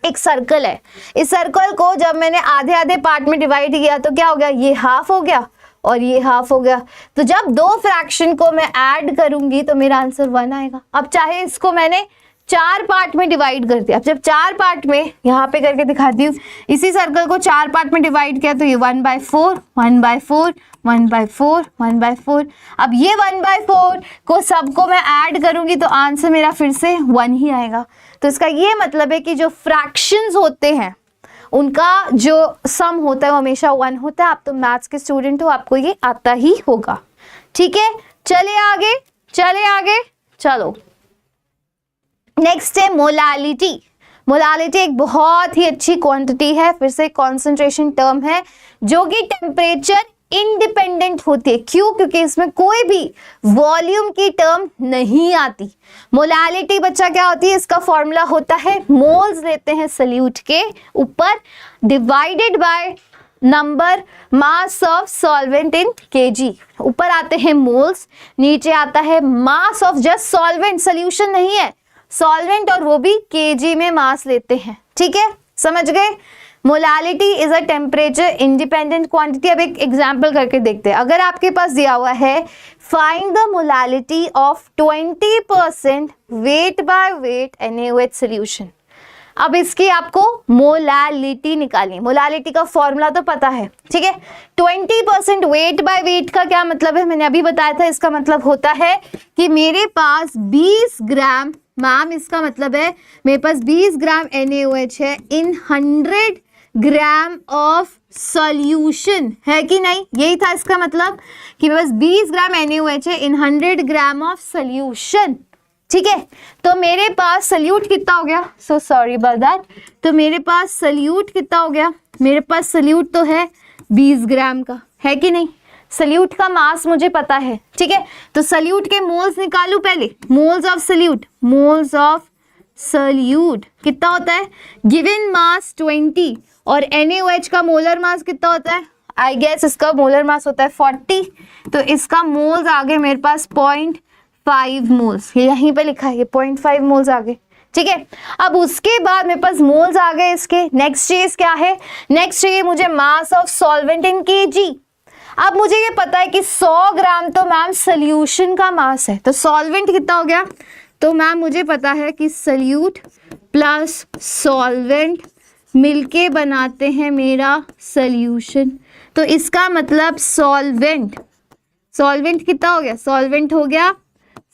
एक सर्कल है, इस सर्कल को जब मैंने आधे आधे पार्ट में डिवाइड किया तो क्या हो गया? ये हाफ हो गया और ये हाफ हो गया। तो जब 2 फ्रैक्शन को मैं ऐड करूंगी तो मेरा आंसर 1 आएगा। अब चाहे इसको मैंने 4 पार्ट में डिवाइड कर दिया, अब जब 4 पार्ट में, यहाँ पे करके दिखाती हूँ, इसी सर्कल को 4 पार्ट में डिवाइड किया तो ये 1/4, 1/4, 1/4, 1/4। अब ये 1/4 को सबको मैं ऐड करूंगी तो आंसर मेरा फिर से 1 ही आएगा। तो इसका ये मतलब है कि जो फ्रैक्शंस होते हैं उनका जो सम होता है वो हमेशा 1 होता है। आप तो मैथ्स के स्टूडेंट हो, आपको ये आता ही होगा। ठीक है, चले आगे। चलो नेक्स्ट है मोलालिटी। मोलालिटी एक बहुत ही अच्छी क्वांटिटी है, फिर से कॉन्सेंट्रेशन टर्म है जो कि टेम्परेचर इंडिपेंडेंट होती है। क्यों? क्योंकि इसमें कोई भी वॉल्यूम की टर्म नहीं आती। मोलालिटी बच्चा क्या होती है? इसका फॉर्मूला होता है, मोल्स लेते हैं सल्यूट के ऊपर divided by number mass of solvent in KG. ऊपर आते हैं मोल्स, नीचे आता है mass of just solvent, solution नहीं है, सॉल्वेंट, और वो भी केजी में मास लेते हैं। ठीक है, समझ गए? Molality is a temperature independent quantity. अब एक एग्जांपल करके देखते हैं। अगर आपके पास दिया हुआ है find the molality of 20% wait by wait NaOH solution. अब इसकी आपको मोलालिटी निकालनी है। मोलालिटी का फॉर्मूला तो पता है। ठीक है, 20% वेट बाय वेट का क्या मतलब है? मैंने अभी बताया था। इसका मतलब होता है कि मेरे पास 20 ग्राम, मैम इसका मतलब है मेरे पास 20 ग्राम NaOH है इन 100 ग्राम ऑफ सॉल्यूशन, है कि नहीं? यही था इसका मतलब कि मेरे पास 20 ग्राम NaOH है इन 100 ग्राम ऑफ सॉल्यूशन। ठीक है, तो मेरे पास सल्यूट कितना हो गया? So sorry about that. तो मेरे पास सल्यूट कितना हो गया? मेरे पास सल्यूट तो है 20 ग्राम का, है कि नहीं? सल्यूट का मास मुझे पता है। ठीक है, तो सल्यूट के मोल्स निकालूं पहले। मोल्स ऑफ सल्यूट कितना होता है? गिवन मास 20 और NaOH का मोलर मास कितना होता है? आई गेस इसका मोलर मास होता है 40, तो इसका मोल्स आ गए मेरे पास 0.5 मोल्स, यहीं पे लिखा है ये 0.5 मोल्स आ गए, ठीक है। अब उसके बाद मेरे पास मोल्स आ गए इसके। नेक्स्ट चीज क्या है, नेक्स्ट चाहिए मुझे mass of solvent in KG. अब मुझे ये पता है कि 100 ग्राम तो मैम सोल्यूशन का मास है, तो सॉल्वेंट कितना हो गया, तो मैम मुझे पता है कि सल्यूट प्लस सॉल्वेंट मिलके बनाते हैं मेरा सॉल्यूशन, तो इसका मतलब सॉल्वेंट कितना हो गया, सॉल्वेंट हो गया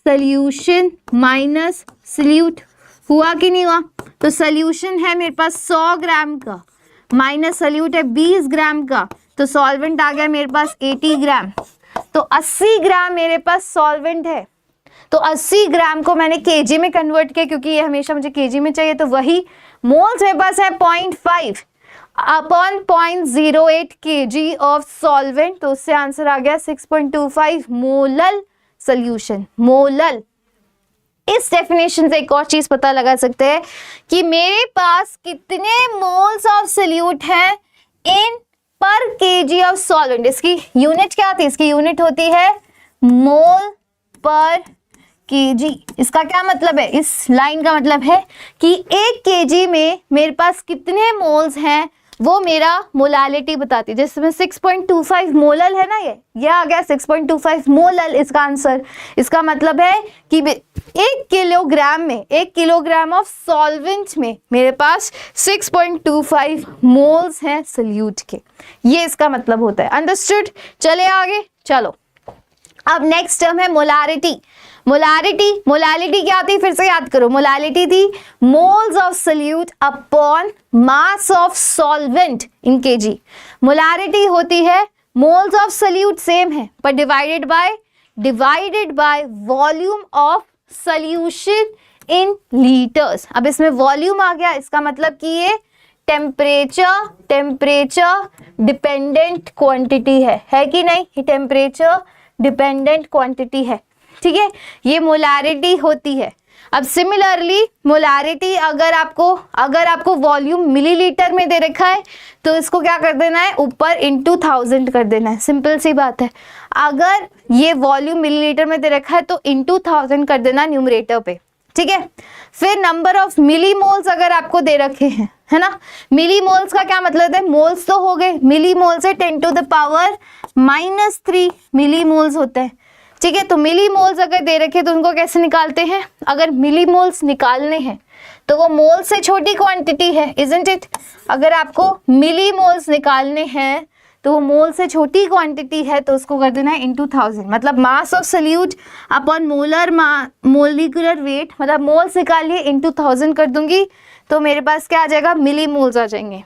सॉल्यूशन माइनस सल्यूट, हुआ कि नहीं हुआ। तो सॉल्यूशन है मेरे पास 100 ग्राम का माइनस सल्यूट है 20 ग्राम का, तो सॉल्वेंट आ गया मेरे पास 80 ग्राम, तो 80 ग्राम मेरे पास सॉल्वेंट है। तो 80 ग्राम को मैंने केजी में कन्वर्ट किया क्योंकि ये हमेशा मुझे केजी में चाहिए, तो वही मोल्स मेरे पास है 0.5 अपॉन 0.08 केजी ऑफ सॉल्वेंट, तो उससे आंसर आ गया 6.25 मोलल सोल्यूशन, मोलल। इस डेफिनेशन से एक और चीज पता लगा सकते हैं कि मेरे पास कितने मोल्स ऑफ सोल्यूट है इन पर केजी ऑफ सॉल्वेंट। इसकी यूनिट क्या थी, इसकी यूनिट होती है मोल पर केजी। इसका क्या मतलब है, इस लाइन का मतलब है कि 1 केजी में मेरे पास कितने मोल्स हैं वो मेरा मोलालिटी बताती है। जिसमें 6.25 मोलल है ना, ये आ गया 6.25 मोलल इसका आंसर। इसका मतलब है कि 1 किलोग्राम में 1 किलोग्राम ऑफ सॉल्वेंट में मेरे पास 6.25 मोल्स हैं सल्यूट के, ये इसका मतलब होता है। अंडरस्टूड, चले आगे चलो। अब नेक्स्ट टर्म है मोलारिटी। मोलालिटी क्या थी, फिर से याद करो, मोलालिटी थी moles of solute upon mass of solvent in KG. Molarity होती है मोल्स ऑफ सल्यूट सेम है पर divided by volume of solution in litres. अब इसमें वॉल्यूम आ गया, इसका मतलब कि ये टेम्परेचर डिपेंडेंट क्वांटिटी है कि नहीं, ये टेम्परेचर डिपेंडेंट क्वांटिटी है, ठीक है, ये मोलारिटी होती है। अब सिमिलरली मोलारिटी अगर आपको वॉल्यूम मिलीलीटर में दे रखा है तो इसको क्या कर देना है, ऊपर इंटू 1000 कर देना है, सिंपल सी बात है। अगर ये वॉल्यूम मिलीलीटर में दे रखा है तो इंटू 1000 कर देना न्यूमरेटर पे, ठीक है। फिर नंबर ऑफ मिली मोल्स अगर आपको दे रखे हैं, है ना, मिली मोल्स का क्या मतलब है, मोल्स तो हो गए, मिली मोल्स है 10⁻³ मिली मोल्स होते हैं, ठीक है। तो मिली मोल्स अगर दे रखे तो उनको कैसे निकालते हैं, अगर मिली मोल्स निकालने हैं तो वो मोल से छोटी क्वांटिटी है, इजंट इट। अगर आपको मिली मोल्स निकालने हैं तो वो मोल से छोटी क्वांटिटी है, तो उसको कर देना है इंटू 1000, मतलब mass of solute upon molecular weight, मतलब मोल्स निकालिए इंटू 1000 कर दूंगी तो मेरे पास क्या आ जाएगा, मिली मोल्स आ जाएंगे।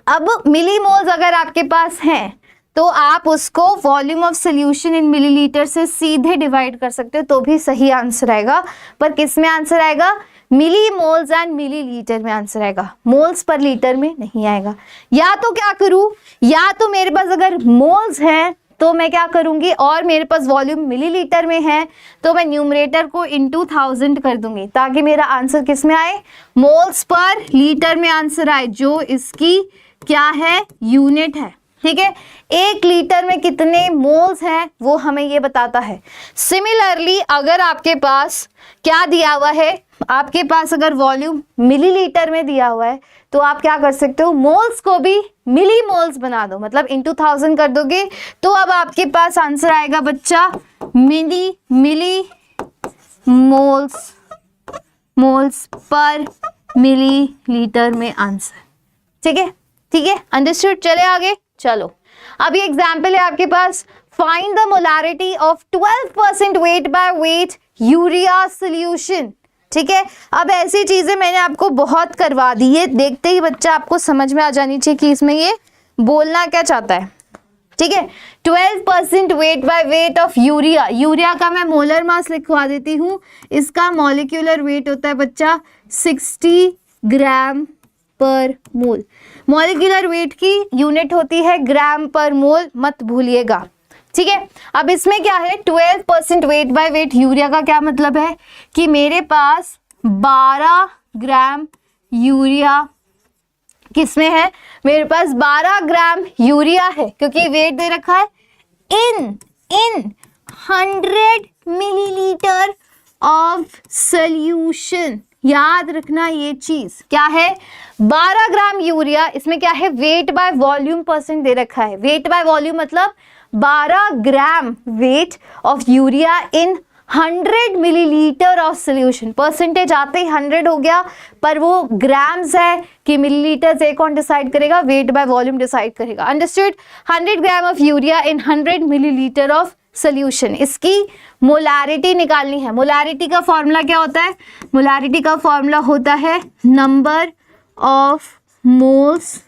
अब मिली मोल्स अगर आपके पास हैं तो आप उसको volume of solution in millilitre से सीधे डिवाइड कर सकते हो तो भी सही आंसर आएगा, पर किस में आंसर आएगा, मिली मोल्स एंड मिलीलीटर में आंसर आएगा, मोल्स पर लीटर में नहीं आएगा। या तो क्या करूं, या तो मेरे पास अगर मोल्स हैं तो मैं क्या करूंगी, और मेरे पास वॉल्यूम मिलीलीटर में है तो मैं न्यूमरेटर को इंटू 1000 कर दूंगी ताकि मेरा आंसर किस में आए, मोल्स पर लीटर में आंसर आए, जो इसकी क्या है, यूनिट है, ठीक है। 1 लीटर में कितने मोल्स हैं वो हमें ये बताता है। सिमिलरली अगर आपके पास क्या दिया हुआ है, आपके पास अगर वॉल्यूम मिलीलीटर में दिया हुआ है तो आप क्या कर सकते हो, मोल्स को भी मिली मोल्स बना दो, मतलब इंटू 1000 कर दोगे तो अब आपके पास आंसर आएगा बच्चा मिली मोल्स पर मिलीलीटर में आंसर, ठीक है, ठीक है, अंडरस्टूड। चले आगे चलो। अब ये एग्जाम्पल है आपके पास, find the molarity of 12% weight by weight urea solution, ठीक है। अब ऐसी चीजें मैंने आपको बहुत करवा दी है, देखते ही बच्चा आपको समझ में आ जानी चाहिए कि इसमें ये बोलना क्या चाहता है, ठीक है। 12% weight by weight of urea का मैं मोलर मास लिखवा देती हूँ, इसका मॉलिक्यूलर वेट होता है बच्चा 60 ग्राम पर मोल। मॉलिक्यूलर वेट की यूनिट होती है ग्राम पर मोल, मत भूलिएगा, ठीक है। अब इसमें क्या है, 12% वेट बाय वेट यूरिया का क्या मतलब है कि मेरे पास 12 ग्राम यूरिया किसमें है, मेरे पास 12 ग्राम यूरिया है, क्योंकि वेट दे रखा है इन 100 मिलीलीटर ऑफ सोल्यूशन। याद रखना ये चीज क्या है, 12 ग्राम यूरिया, इसमें क्या है वेट बाय वॉल्यूम परसेंट दे रखा है। वेट बाय वॉल्यूम मतलब 12 gram weight of urea in 100 millilitre of solution. Percentage आते ही 100 हो गया, पर वो ग्राम्स है कि मिलीलीटर से कौन डिसाइड करेगा, वेट बाय वॉल्यूम डिसाइड करेगा। Understood? 100 gram of urea in 100 millilitre of solution. इसकी मोलारिटी निकालनी है। मोलारिटी का फॉर्मूला क्या होता है? मोलारिटी का फॉर्मूला होता है number of moles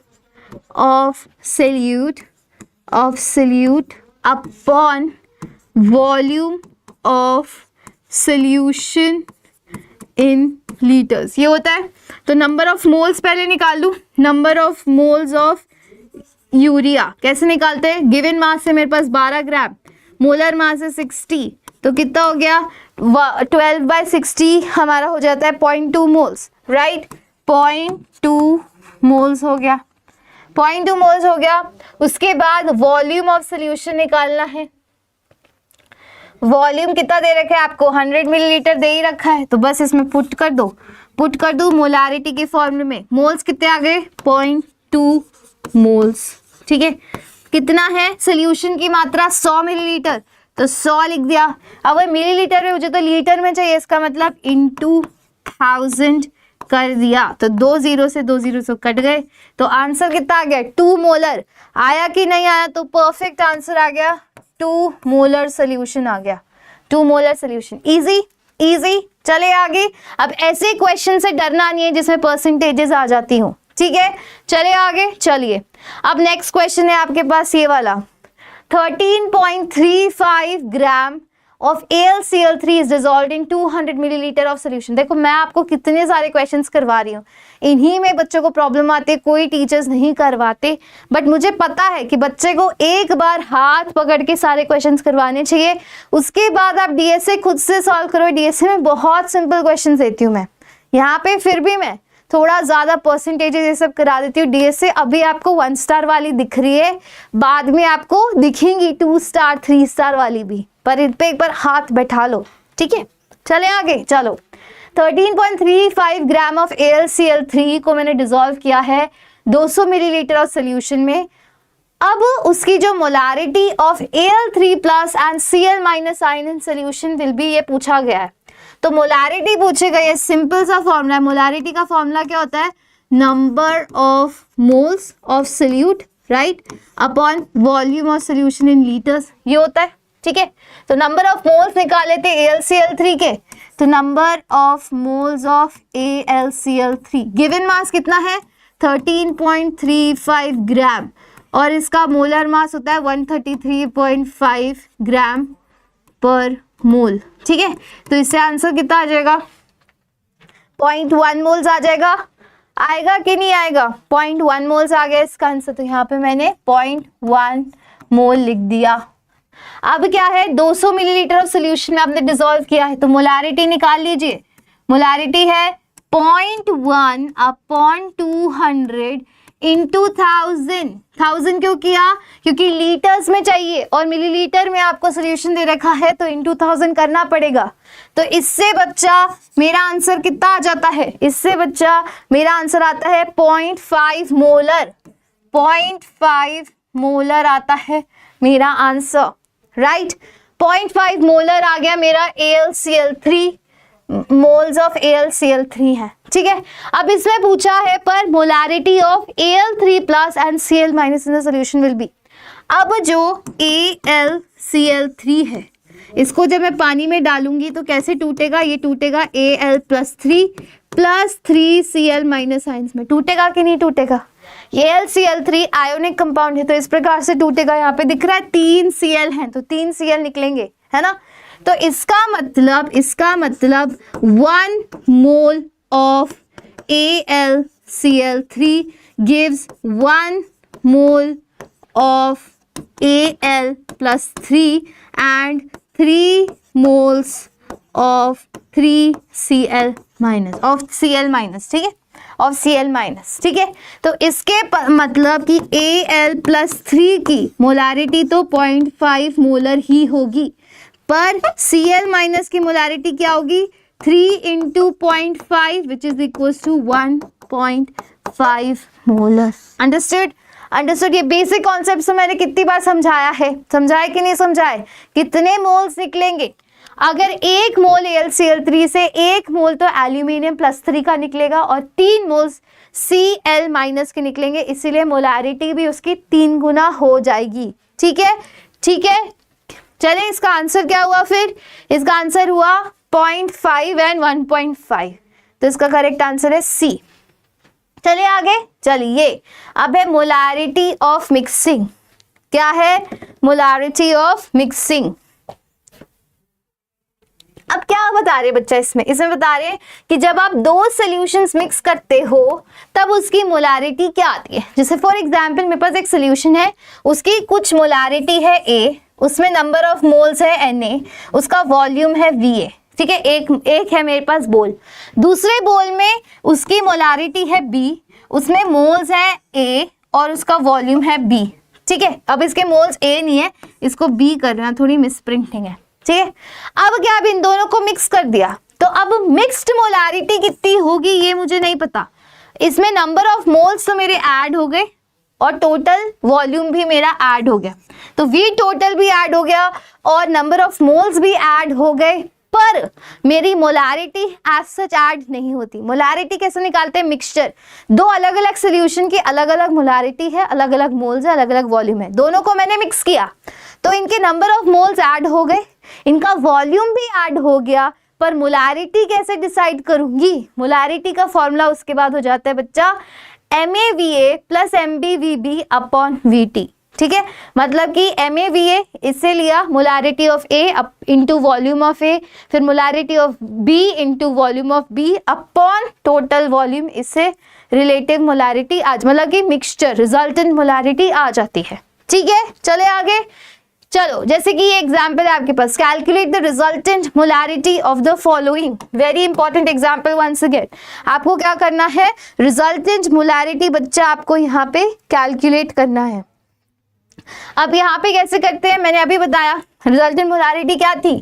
of solute upon volume of solution in litres, ये होता है। तो नंबर ऑफ मोल्स पहले निकाल लूँ। Number of moles of urea कैसे निकालते हैं? गिवन मास है मेरे पास 12 ग्राम, मोलर मास है 60, तो कितना हो गया 12/60 हमारा हो जाता है 0.2 मोल्स, राइट? 0.2 मोल्स हो गया, 0.2 मोल्स हो गया। उसके बाद वॉल्यूम ऑफ सोल्यूशन निकालना है। वॉल्यूम कितना दे रखा है आपको? 100 मिलीलीटर दे ही रखा है, तो बस इसमें पुट कर दो मोलारिटी के फॉर्मूले में। मोल्स कितने आ गए? 0.2 मोल्स, ठीक है। कितना है सोल्यूशन की मात्रा? 100 मिलीलीटर, तो 100 लिख दिया। अब वो मिलीलीटर में मुझे तो लीटर में चाहिए, इसका मतलब इंटू 1000 कर दिया, तो 2 0 से 2 0 से कट गए, तो आंसर कितना आ गया? 2 मोलर। आया कि नहीं आया? तो परफेक्ट आंसर आ गया, 2 मोलर सोल्यूशन आ गया, 2 मोलर सोल्यूशन। इजी। चले आगे। अब ऐसे क्वेश्चन से डरना नहीं है जिसमें परसेंटेजेस आ जाती हूँ, ठीक है। चले आगे, चलिए। अब नेक्स्ट क्वेश्चन है आपके पास ये वाला, 13.35 gram of AlCl3 is dissolved in 200 millilitre of solution. देखो मैं आपको कितने सारे क्वेश्चंस करवा रही हूँ, इन्हीं में बच्चों को प्रॉब्लम आती है, कोई टीचर्स नहीं करवाते, बट मुझे पता है कि बच्चे को एक बार हाथ पकड़ के सारे क्वेश्चंस करवाने चाहिए। उसके बाद आप DSA खुद से सॉल्व करो। DSA में बहुत सिंपल क्वेश्चन देती हूँ मैं, यहाँ पे फिर भी मैं थोड़ा ज़्यादा परसेंटेजेस ये सब करा देती हूँ। DSA अभी आपको 1 स्टार वाली दिख रही है, बाद में आपको दिखेंगी 2 स्टार 3 स्टार वाली भी, पर इन पे एक बार हाथ बैठा लो, ठीक है। चले आगे, चलो। 13.35 ग्राम ऑफ AlCl3 को मैंने डिसॉल्व किया है 200 मिलीलीटर ऑफ सोल्यूशन में। अब उसकी जो molarity of Al3 plus and Cl minus ion in solution will be, ये पूछा गया है। तो मोलारिटी पूछे गए, सिंपल सा फॉर्मूला है। मोलारिटी का फॉर्मूला क्या होता है? Number of moles of solute, right, upon volume of solution in litres, ये होता है, ठीक है। तो नंबर ऑफ मोल्स निकाले थे AlCl3 के, तो number of moles of AlCl3 given mass कितना है? 13.35 ग्राम, और इसका मोलर मास होता है 133.5 ग्राम पर मोल, ठीक है। तो इससे आंसर कितना आ जाएगा? 0.1 मोल्स आ जाएगा। आएगा कि नहीं आएगा? 0.1 मोल्स आ गया इसका आंसर, तो यहाँ पे मैंने 0.1 मोल लिख दिया। अब क्या है, 200 मिलीलीटर ऑफ सोल्यूशन में आपने डिसॉल्व किया है, तो मोलारिटी निकाल लीजिए। मोलारिटी है 0.1 अपॉन 200 इंटू 1000 क्यों किया? क्योंकि लीटर्स में चाहिए और मिलीलीटर में आपको सोल्यूशन दे रखा है, तो इंटू 1000 करना पड़ेगा। तो इससे बच्चा मेरा आंसर कितना आ जाता है? इससे बच्चा मेरा आंसर आता है 0.5 मोलर। 0.5 मोलर आता है मेरा आंसर, राइट। 0.5 मोलर आ गया मेरा AlCl3, मोल्स ऑफ AlCl3 है, ठीक है। अब इसमें पूछा है पर molarity of Al3 plus and Cl minus in the solution will be. अब जो AlCl3 है, इसको जब मैं पानी में डालूंगी तो कैसे टूटेगा? ये टूटेगा Al+3 plus 3Cl minus ions में। टूटेगा कि नहीं टूटेगा? ये AlCl3 आयोनिक कंपाउंड है, तो इस प्रकार से टूटेगा। यहाँ पे दिख रहा है 3 Cl हैं, तो 3 Cl निकलेंगे, है ना। तो इसका मतलब 1 mole of AlCl3 gives 1 mole of Al+3 and 3 moles of 3Cl minus, ठीक है। ऑफ Cl माइनस, ठीक है। तो इसके मतलब कि Al+3 की मोलारिटी तो 0.5 मोलर ही होगी, पर Cl माइनस की मोलारिटी क्या होगी 3 × 0.5 which is equal to 1.5 molar. Understood? Understood. ये बेसिक कॉन्सेप्ट से मैंने कितनी बार समझाया है, समझाए कि नहीं समझाए? कितने मोल्स निकलेंगे? अगर 1 मोल AlCl3 से 1 मोल तो एल्यूमिनियम +3 का निकलेगा और 3 मोल्स Cl माइनस के निकलेंगे, इसीलिए मोलारिटी भी उसकी 3 गुना हो जाएगी। ठीक है, ठीक है। चले, इसका आंसर क्या हुआ फिर? इसका आंसर हुआ 0.5 एंड 1.5, तो इसका करेक्ट आंसर है सी। चलिए आगे, चलिए अब है मोलारिटी ऑफ मिक्सिंग। क्या है? Molarity of mixing. अब क्या बता रहे बच्चा इसमें बता रहे कि जब आप 2 सॉल्यूशंस मिक्स करते हो तब उसकी मोलारिटी क्या आती है। जैसे फॉर एग्जांपल मेरे पास एक सॉल्यूशन है, उसकी कुछ मोलारिटी है A, उसमें नंबर ऑफ मोल्स है Na, उसका वॉल्यूम है Va, ठीक है। एक है मेरे पास बोल, दूसरे बोल में उसकी मोलारिटी है B, उसमें मोल्स है A और उसका वॉल्यूम है B, ठीक है। अब इसके मोल्स A नहीं है, इसको B करना, थोड़ी मिसप्रिंटिंग है, ठीक है। अब क्या, अब इन दोनों को मिक्स कर दिया, तो अब मिक्स्ड मोलारिटी कितनी होगी ये मुझे नहीं पता। इसमें नंबर ऑफ मोल्स तो मेरे ऐड हो गए और टोटल वॉल्यूम भी मेरा ऐड हो गया, तो V टोटल भी ऐड हो गया और नंबर ऑफ मोल्स भी ऐड हो गए, पर मेरी मोलारिटी एज सच ऐड नहीं होती। मोलारिटी कैसे निकालते हैं? मिक्सचर, 2 अलग अलग सोल्यूशन की अलग अलग मोलारिटी है, अलग अलग मोल्स है, अलग अलग वॉल्यूम है, दोनों को मैंने मिक्स किया तो इनके नंबर ऑफ मोल्स ऐड हो गए, इनका वॉल्यूम भी ऐड हो गया, पर मोलारिटी कैसे डिसाइड करूंगी? मोलारिटी का फॉर्मूला उसके बाद हो जाता है बच्चा MaVa + MbVb अपॉन Vt, ठीक है। मतलब कि MaVa इससे लिया molarity of A into volume of A, फिर molarity of B into volume of B upon total volume, इससे रिलेटिव मोलारिटी आज मतलब कि मिक्सचर रिजल्टेंट मोलारिटी आ जाती है, ठीक है। चले आगे, चलो जैसे कि ये एग्जाम्पल है आपके पास, calculate the resultant molarity of the following. Very important example once again. आपको क्या करना है? रिजल्टेंट मोलारिटी बच्चा आपको यहाँ पे कैलकुलेट करना है। अब यहाँ पे कैसे करते हैं मैंने अभी बताया। रिजल्टेंट मोलारिटी क्या थी?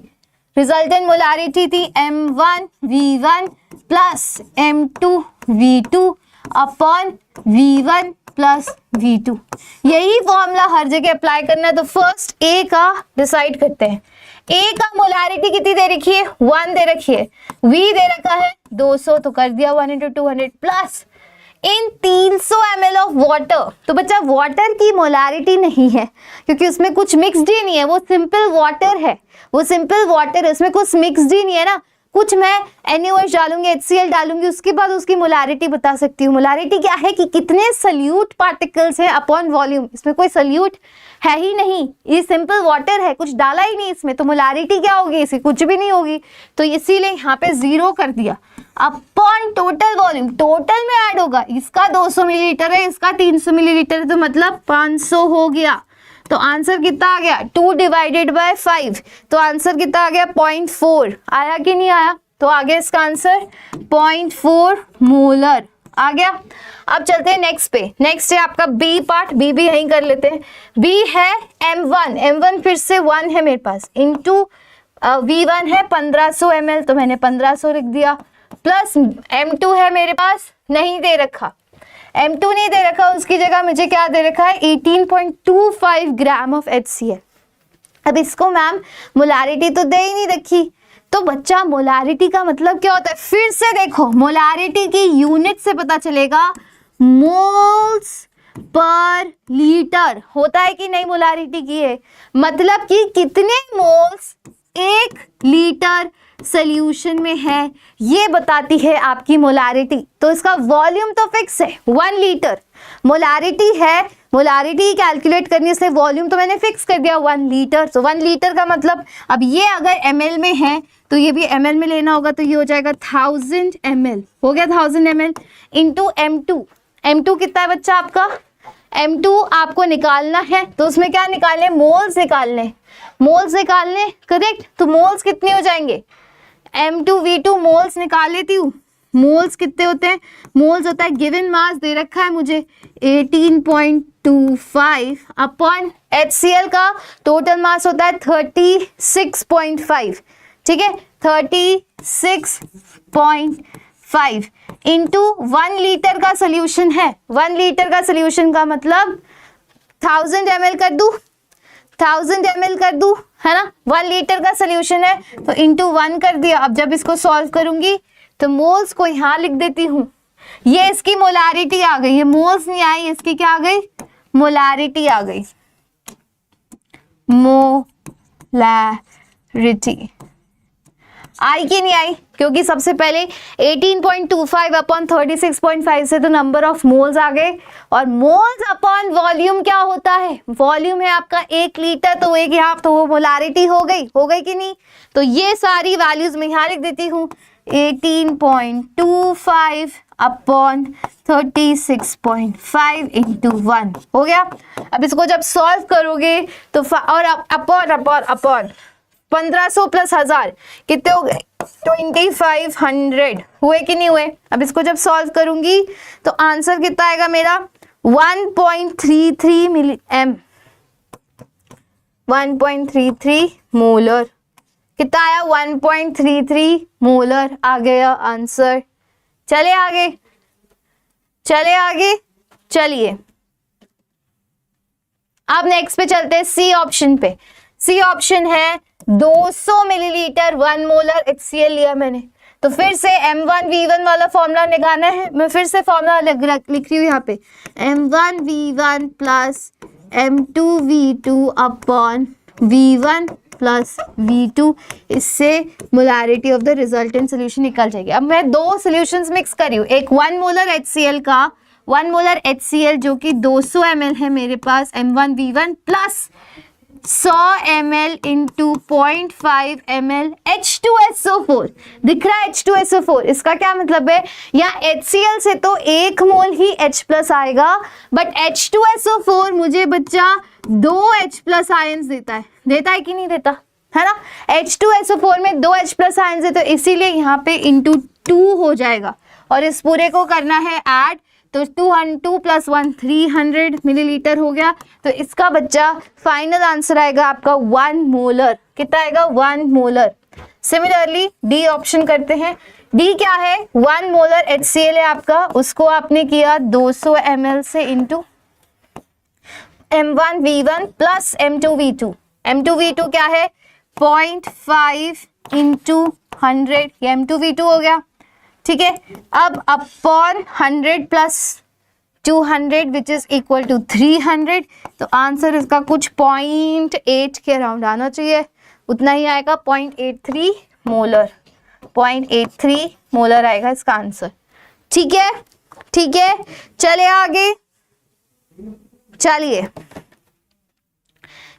रिजल्टेंट मोलारिटी थी M1V1 + M2V2 upon V1 + V2। यही फॉर्मूला हर जगह अप्लाई करना है। तो फर्स्ट A का डिसाइड करते हैं। A का मोलारिटी कितनी दे रखी है? 1 दे रखी है। V दे रखा है 200, तो कर दिया 1 × 200 plus in 300 ml of water. तो बच्चा वाटर की मोलारिटी नहीं है क्योंकि उसमें कुछ मिक्सड ही नहीं है, वो सिंपल वाटर है, वो सिंपल वाटर है, उसमें कुछ मिक्सड ही नहीं है ना। कुछ मैं NaOH डालूंगी, HCl डालूंगी, उसके बाद उसकी मोलारिटी बता सकती हूँ। मोलारिटी क्या है कि कितने सल्यूट पार्टिकल्स हैं अपॉन वॉल्यूम। इसमें कोई सल्यूट है ही नहीं, ये सिंपल वाटर है, कुछ डाला ही नहीं इसमें, तो मोलारिटी क्या होगी? इसकी कुछ भी नहीं होगी, तो इसीलिए यहाँ पे 0 कर दिया। अपॉन टोटल वॉल्यूम, टोटल में ऐड होगा, इसका 200 मिलीलीटर है, इसका 300 मिलीलीटर है, तो मतलब 500 हो गया। तो आंसर कितना आ गया? 2 / 5, तो आंसर कितना आ गया? 0.4 आया कि नहीं आया? तो आ गया इसका आंसर 0.4 मोलर आ गया। अब चलते हैं नेक्स्ट पे। नेक्स्ट है आपका बी पार्ट, बी भी यहीं कर लेते हैं। बी है M1, M1 फिर से 1 है मेरे पास, इंटू V1 है 1500 ml, तो मैंने 1500 लिख दिया, प्लस M2 है मेरे पास, नहीं दे रखा, M2 नहीं दे रखा, उसकी जगह मुझे क्या दे रखा है? 18.25 ग्राम ऑफ HCl। अब इसको मैम मोलारिटी तो दे ही नहीं रखी, तो बच्चा मोलारिटी का मतलब क्या होता है? फिर से देखो, मोलारिटी की यूनिट से पता चलेगा, मोल्स पर लीटर होता है कि नहीं? मोलारिटी की है मतलब कि कितने मोल्स 1 लीटर सोल्यूशन में है, ये बताती है आपकी मोलारिटी। तो इसका वॉल्यूम तो फिक्स है 1 लीटर, मोलारिटी है, मोलारिटी कैलकुलेट करनी है, इसलिए वॉल्यूम तो मैंने फिक्स कर दिया 1 लीटर। तो 1 लीटर का मतलब, अब ये अगर ml में है तो ये भी ml में लेना होगा, तो ये हो जाएगा 1000 ml, हो गया 1000 ml इंटू M2। M2 कितना है बच्चा आपका? M2 आपको निकालना है, तो उसमें क्या निकालने? मोल्स निकालने, मोल्स निकालने, करेक्ट। तो मोल्स कितने हो जाएंगे? M2V2 मोल्स निकाल लेती हूँ, मोल्स कितने होते हैं, मोल्स होता है गिवन मास दे रखा है मुझे 18.25 अपॉन HCl का टोटल मास होता है 36.5, ठीक है 36.5 इंटू 1 लीटर का सोल्यूशन है। 1 लीटर का सोल्यूशन का मतलब 1000 ml कर दूं, 1000 ml कर दूं, है ना। 1 लीटर का सोल्यूशन है तो इंटू 1 कर दिया। अब जब इसको सॉल्व करूंगी तो मोल्स को यहाँ लिख देती हूँ, ये इसकी मोलारिटी आ गई, ये मोल्स नहीं आई, इसकी क्या आ गई, मोलारिटी आ गई, मोलारिटी आई कि नहीं आई, क्योंकि सबसे पहले 18.25 अपॉन 36.5 से तो नंबर ऑफ मोल्स आ गए, और मोल्स अपॉन वॉल्यूम क्या होता है, वॉल्यूम है आपका 1 लीटर, तो एक यहाँ तो वो मोलारिटी हो गई कि नहीं। तो ये सारी वैल्यूज मैं यहाँ लिख देती हूँ 18.25 अपॉन 36.5 इंटू 1 हो गया। अब इसको जब सॉल्व करोगे तो और अपॉन 1500 प्लस 1000 कितने हो गए 2500 हुए कि नहीं हुए। अब इसको जब सॉल्व करूंगी तो आंसर कितना आएगा मेरा 1.33 मिली एम 1.33 मोलर, कितना आया 1.33 मोलर आ गया आंसर। चले आगे चलिए अब नेक्स्ट पे चलते हैं सी ऑप्शन पे। सी ऑप्शन है 200 मिलीलीटर 1 मोलर HCl लिया मैंने, तो फिर से M1V1 वाला फॉर्मूला निकालना है। मैं फिर से फॉर्मूला लिख रही हूँ यहाँ पे M1V1 plus M2V2 upon V1 plus V2, इससे molarity of the resultant solution निकल जाएगी। अब मैं दो सोल्यूशंस मिक्स कर रही हूँ, एक 1 मोलर HCl का 1 मोलर HCl जो कि 200 ml है मेरे पास M1V1 plus 100 ml into 0.5 ml H2SO4 दिख रहा है H2SO4। इसका क्या मतलब है, यहाँ HCl से तो 1 मोल ही H प्लस आएगा, बट H2SO4 मुझे बच्चा 2 H प्लस आयंस देता है कि नहीं देता, है ना। H2SO4 में 2 H प्लस आयंस है, तो इसीलिए यहाँ पे इंटू 2 हो जाएगा, और इस पूरे को करना है ऐड, तो 2 प्लस 1 300 मिलीलीटर हो गया। तो इसका बच्चा फाइनल आंसर आएगा आपका 1 मोलर। कितना आएगा 1 मोलर। सिमिलरली डी ऑप्शन करते हैं। डी क्या है, 1 मोलर HCl है आपका, उसको आपने किया 200 ml से into M1V1 plus M2V2। M2V2 क्या है 0.5 इंटू 100, ये M2V2 हो गया, ठीक है। अब upon 100 plus 200 which is equal to 300, तो आंसर इसका कुछ 0.8 के अराउंड आना चाहिए, उतना ही आएगा 0.83 मोलर। 0.83 मोलर आएगा इसका आंसर, ठीक है। चले आगे, चलिए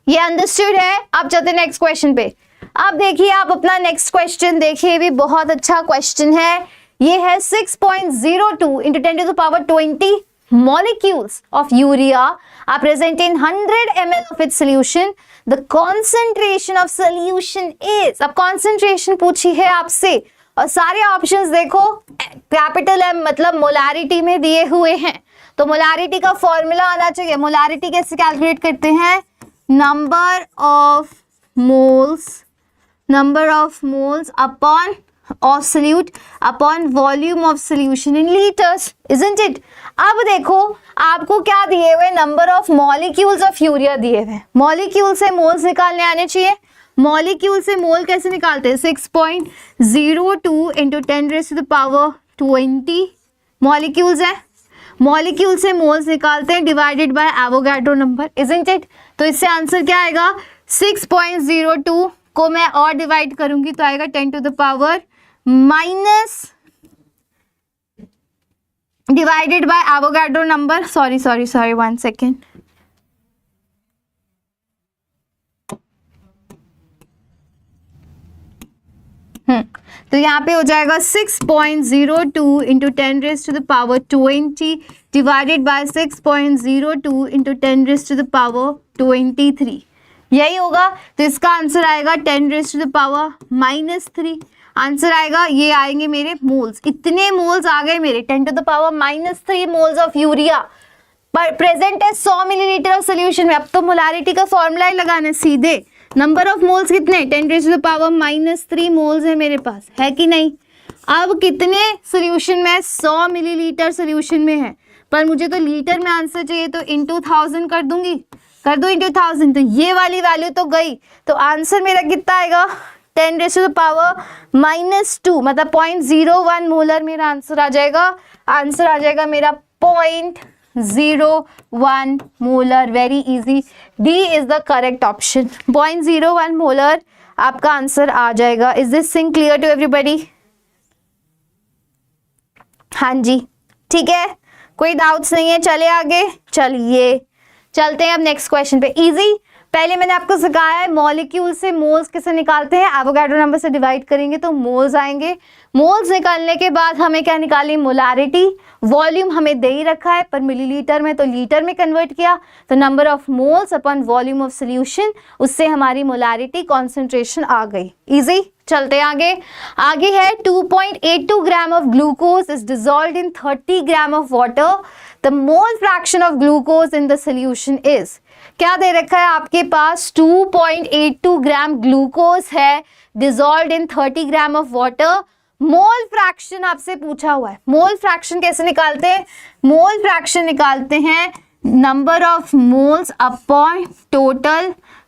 ये अंडरस्टूड है। अब चलते नेक्स्ट क्वेश्चन पे। अब देखिए आप अपना नेक्स्ट क्वेश्चन देखिए, ये भी बहुत अच्छा क्वेश्चन है। ये है 6.02 into 10 to the power 20 molecules of urea are present in 100 ml of its solution. The concentration of solution is, अब concentration पूछी है आपसे, और सारे ऑप्शंस देखो कैपिटल M मतलब मोलारिटी में दिए हुए हैं, तो मोलारिटी का फॉर्मूला आना चाहिए। मोलारिटी कैसे कैलकुलेट करते हैं, number of moles upon of solute upon volume of solution in liters, isn't it? अब देखो आपको क्या दिए हुए, number of molecules of urea दिए हुए। मॉलिक्यूल से मोल्स निकालने आने चाहिए। मॉलिक्यूल से मोल कैसे निकालते हैं, 6.02 इंटू 10⁻20 मॉलिक्यूल्स है। मॉलिक्यूल से मोल्स निकालते हैं divided by Avogadro number, isn't it? तो इससे आंसर क्या आएगा, 6.02 को मैं और डिवाइड करूंगी तो आएगा 10⁻⁻, divided by Avogadro number, sorry 1 second, तो यहाँ पे हो जाएगा 6.02 इंटू 10⁻20 डिवाइडेड बाय 6.02 इंटू 10⁻23, यही होगा। तो इसका आंसर आएगा 10⁻⁻3। आंसर आएगा, ये आएंगे मेरे मोल्स। इतने मोल्स आ गए मेरे 10⁻³ मोल्स ऑफ यूरिया पर प्रेजेंट है 100 मिलीलीटर ऑफ सोल्यूशन में। अब तो मोलारिटी का फॉर्मूला ही लगाना है सीधे। नंबर ऑफ मोल्स कितने, 10⁻³ मोल्स है मेरे पास, है कि नहीं। अब कितने सोल्यूशन में, 100 मिलीलीटर सोल्यूशन में है, पर मुझे तो लीटर में आंसर चाहिए, तो इंटू 1000 कर दूंगी, कर दो इंटू 1000, तो ये वाली वैल्यू तो गई। तो आंसर मेरा कितना आएगा, 10⁻⁻², मतलब 0.01 मोलर मेरा आंसर आ जाएगा। आंसर आ जाएगा मेरा 0.01 molar. Very easy, D is the correct option. 0.01 molar आपका आंसर आ जाएगा। Is this thing clear to everybody? हाँ जी, ठीक है, कोई डाउट्स नहीं है। चले आगे, चलिए चलते हैं अब नेक्स्ट क्वेश्चन पे। इजी, पहले मैंने आपको सिखाया है मॉलिक्यूल से मोल्स कैसे निकालते हैं। एवोगाड्रो नंबर से डिवाइड करेंगे तो मोल्स आएंगे। मोल्स निकालने के बाद हमें क्या निकाली, मोलारिटी। वॉल्यूम हमें दे ही रखा है, पर मिलीलीटर में तो लीटर में कन्वर्ट किया, तो number of moles upon volume of solution, उससे हमारी मोलारिटी कॉन्सेंट्रेशन आ गई। इजी, चलते आगे। आगे है 2.82 gram of glucose is dissolved in 30 gram of water. The mole fraction of glucose in the solution is, क्या दे रखा है आपके पास, 2.82 ग्राम ग्लूकोज है dissolved in 30 gram of water. Mole fraction आपसे पूछा हुआ है। मोल फ्रैक्शन कैसे निकालते हैं, मोल फ्रैक्शन निकालते हैं number of moles upon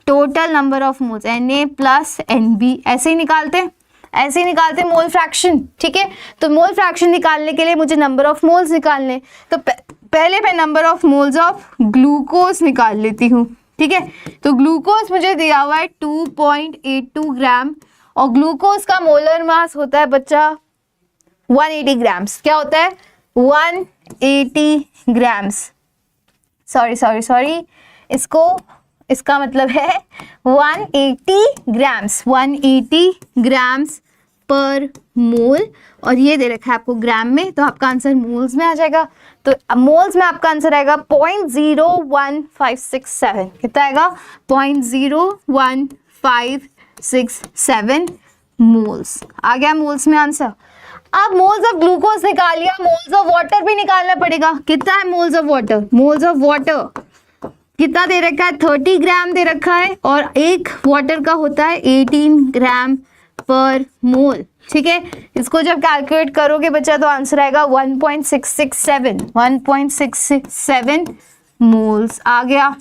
total number of moles, Na plus Nb, ऐसे ही निकालते हैं, ऐसे ही निकालते हैं मोल फ्रैक्शन। ठीक है, तो मोल फ्रैक्शन निकालने के लिए मुझे नंबर ऑफ मोल्स निकालने, तो पहले मैं number of moles of glucose निकाल लेती हूँ। ठीक है, तो ग्लूकोज मुझे दिया हुआ है 2.82 ग्राम, और ग्लूकोज का मोलर मास होता है बच्चा 180 ग्राम्स। क्या होता है, 180 ग्राम्स। सॉरी, इसका मतलब है 180 ग्राम्स, 180 ग्राम्स पर मोल, और ये दे रखा है आपको ग्राम में, तो आपका आंसर मोल्स में आ जाएगा। तो मोल्स में आपका आंसर आएगा 0.01567। कितना आएगा, 0.01567 मोल्स आ गया मोल्स में आंसर। अब मोल्स ऑफ ग्लूकोज निकाल लिया, मोल्स ऑफ वाटर भी निकालना पड़ेगा। कितना है moles of water, moles of water कितना दे रखा है, 30 ग्राम दे रखा है, और एक वाटर का होता है 18 ग्राम पर मोल। ठीक है, इसको जब कैलकुलेट करोगे बच्चा तो आंसर आएगा 1.667 मोल्स आ गया।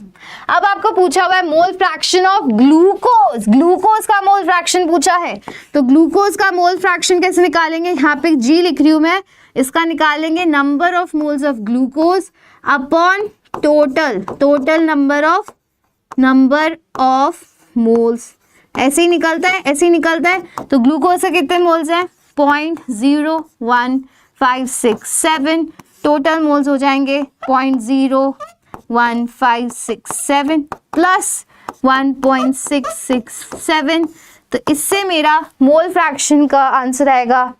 अब आपको पूछा हुआ है mole fraction of glucose, glucose का मोल फ्रैक्शन पूछा है, तो ग्लूकोज का मोल फ्रैक्शन कैसे निकालेंगे, यहाँ पे G लिख रही हूं मैं, इसका निकालेंगे number of moles of glucose upon total number of moles. ऐसे ही निकलता है, ऐसे ही निकलता है। तो ग्लूकोज से कितने मोल्स हैं, 0.01567, टोटल मोल्स हो जाएंगे 0.01567 प्लस 1.667, तो इससे मेरा मोल फ्रैक्शन का आंसर आएगा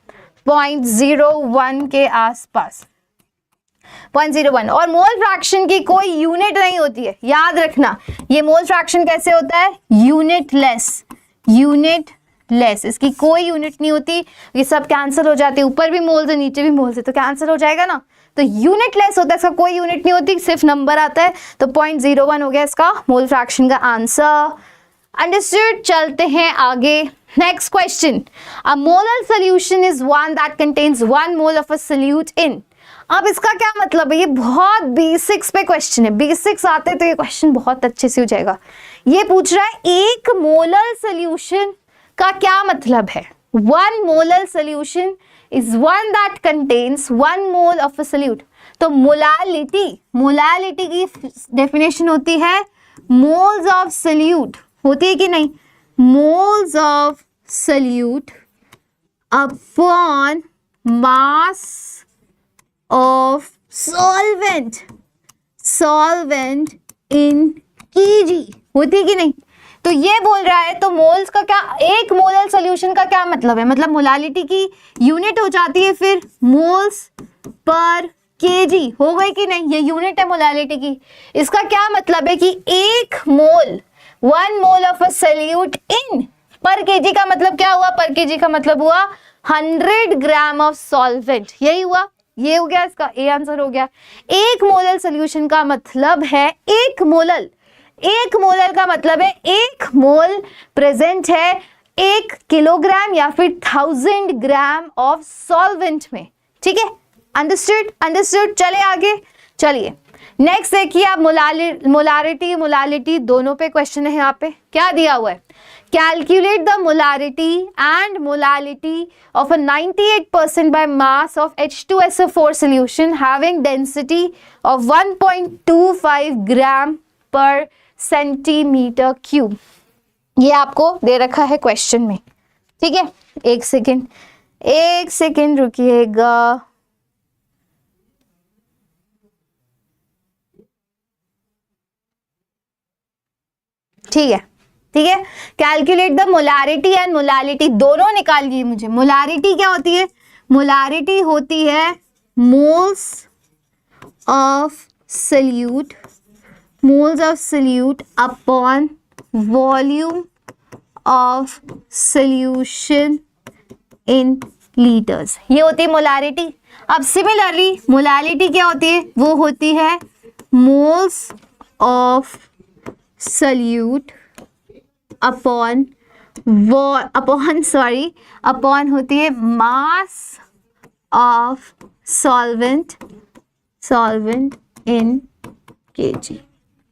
0.01 के आसपास, 0.01। और मोल फ्रैक्शन की कोई यूनिट नहीं होती है, याद रखना। ये मोल फ्रैक्शन कैसे होता है, यूनिटलेस, इसकी कोई यूनिट नहीं होती, ये सब कैंसिल हो जाते हैं, ऊपर भी मोल्स है नीचे भी मोल्स है, तो कैंसिल हो जाएगा ना। तो यूनिटलेस होता है, इसका कोई यूनिट नहीं होती, सिर्फ नंबर आता है। तो 0.01 हो गया इसका मोल फ्रैक्शन का आंसर। अंडरस्टूड, चलते हैं आगे। Next question, a molar solution is one that contains 1 mole of a solute इन। अब इसका क्या मतलब है, ये बहुत बेसिक्स पे क्वेश्चन है, बेसिक्स आते तो ये क्वेश्चन बहुत अच्छे से हो जाएगा। ये पूछ रहा है एक मोलर सोल्यूशन का क्या मतलब है। 1 molar solution is one that contains 1 mole of a solute. तो मोलालिटी की डेफिनेशन होती है मोल्स ऑफ सोल्यूट, होती है कि नहीं, moles of solute upon mass of solvent in kg, होती है कि नहीं। तो ये बोल रहा है, तो मोल्स का क्या, एक मोलर सॉल्यूशन का क्या मतलब है, मतलब मोलालिटी की यूनिट हो जाती है फिर मोल्स पर केजी, हो गई कि नहीं, ये यूनिट है मोलालिटी की। इसका क्या मतलब है कि 1 मोल 1 मोल ऑफ अ सोल्यूट इन पर केजी का मतलब क्या हुआ? पर केजी का मतलब हुआ 100 ग्राम ऑफ सॉल्वेंट, यही हुआ, ये हो गया इसका ए आंसर हो गया। एक मोलर सोल्यूशन का मतलब है एक मोलर, एक मोलर का मतलब है एक मोल प्रेजेंट है 1 किलोग्राम या फिर 1000 ग्राम ऑफ सॉल्वेंट में, ठीक है, अंडरस्टूड, अंडरस्टूड। चले आगे, चलिए नेक्स्ट देखिए आप, मोलारिटी मोलालिटी दोनों पे क्वेश्चन है। यहाँ पे क्या दिया हुआ है? Calculate the molarity and molality of a 98% by mass of H2SO4 solution having density of 1.25 ग्राम पर सेंटीमीटर क्यूब। ये आपको दे रखा है क्वेश्चन में, ठीक है। एक सेकेंड रुकिएगा। ठीक है, ठीक है। Calculate the molarity and molality दोनों निकालिए मुझे। मोलारिटी क्या होती है? मोलारिटी होती है moles of solute, moles of solute upon volume of solution in litres, ये होती है मोलारिटी। अब सिमिलरली मोलालिटी क्या होती है? वो होती है मोल्स ऑफ सल्यूट अपॉन होती है mass of solvent in KG,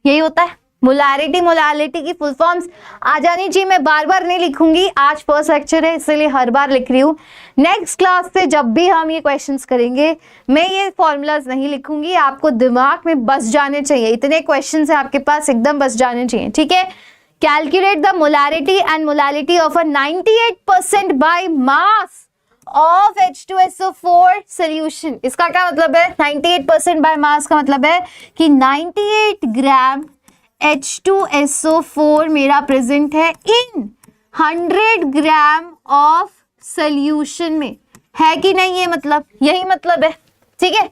यही होता है मोलारिटी। मोलालिटी की फुल फॉर्म्स आ जानी चाहिए, मैं बार बार नहीं लिखूंगी, आज फर्स्ट लेक्चर है इसलिए हर बार लिख रही हूँ। नेक्स्ट क्लास से जब भी हम ये क्वेश्चंस करेंगे मैं ये फॉर्मूलाज नहीं लिखूंगी, आपको दिमाग में बस जाने चाहिए, इतने क्वेश्चंस है आपके पास, एकदम बस जाने चाहिए, ठीक है। Calculate the molarity and molality of a 98% by mass of H2SO4 solution. इसका क्या मतलब है? 98% बाय मास का मतलब है कि 98 ग्राम H2SO4 मेरा प्रेजेंट है इन 100 ग्राम ऑफ सॉल्यूशन में, है कि नहीं? ये मतलब यही मतलब है, ठीक है।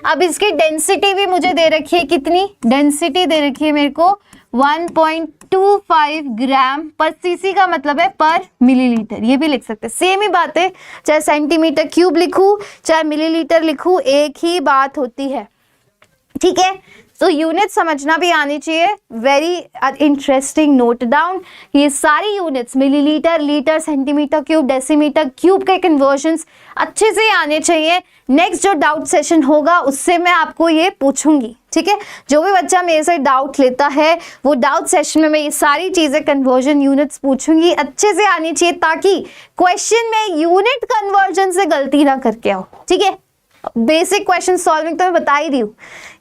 अब इसकी डेंसिटी भी मुझे दे रखी है, कितनी डेंसिटी दे रखी है मेरे को? 1.25 ग्राम पर सीसी का मतलब है पर मिलीलीटर, ये भी लिख सकते हैं, सेम ही बात है, चाहे सेंटीमीटर क्यूब लिखूं चाहे मिलीलीटर लिखूं एक ही बात होती है, ठीक है। तो यूनिट समझना भी आनी चाहिए, वेरी इंटरेस्टिंग, नोट डाउन। ये सारी units millilitre, litre, centimetre cube, decimetre cube के कन्वर्जन्स अच्छे से आने चाहिए। नेक्स्ट जो डाउट सेशन होगा उससे मैं आपको ये पूछूंगी, ठीक है। जो भी बच्चा मेरे से डाउट लेता है वो डाउट सेशन में मैं ये सारी चीजें कन्वर्जन यूनिट्स पूछूंगी, अच्छे से आनी चाहिए ताकि क्वेश्चन में यूनिट कन्वर्जन से गलती ना करके आओ, ठीक है। बेसिक क्वेश्चन सॉल्विंग तो मैं बता ही रही हूँ,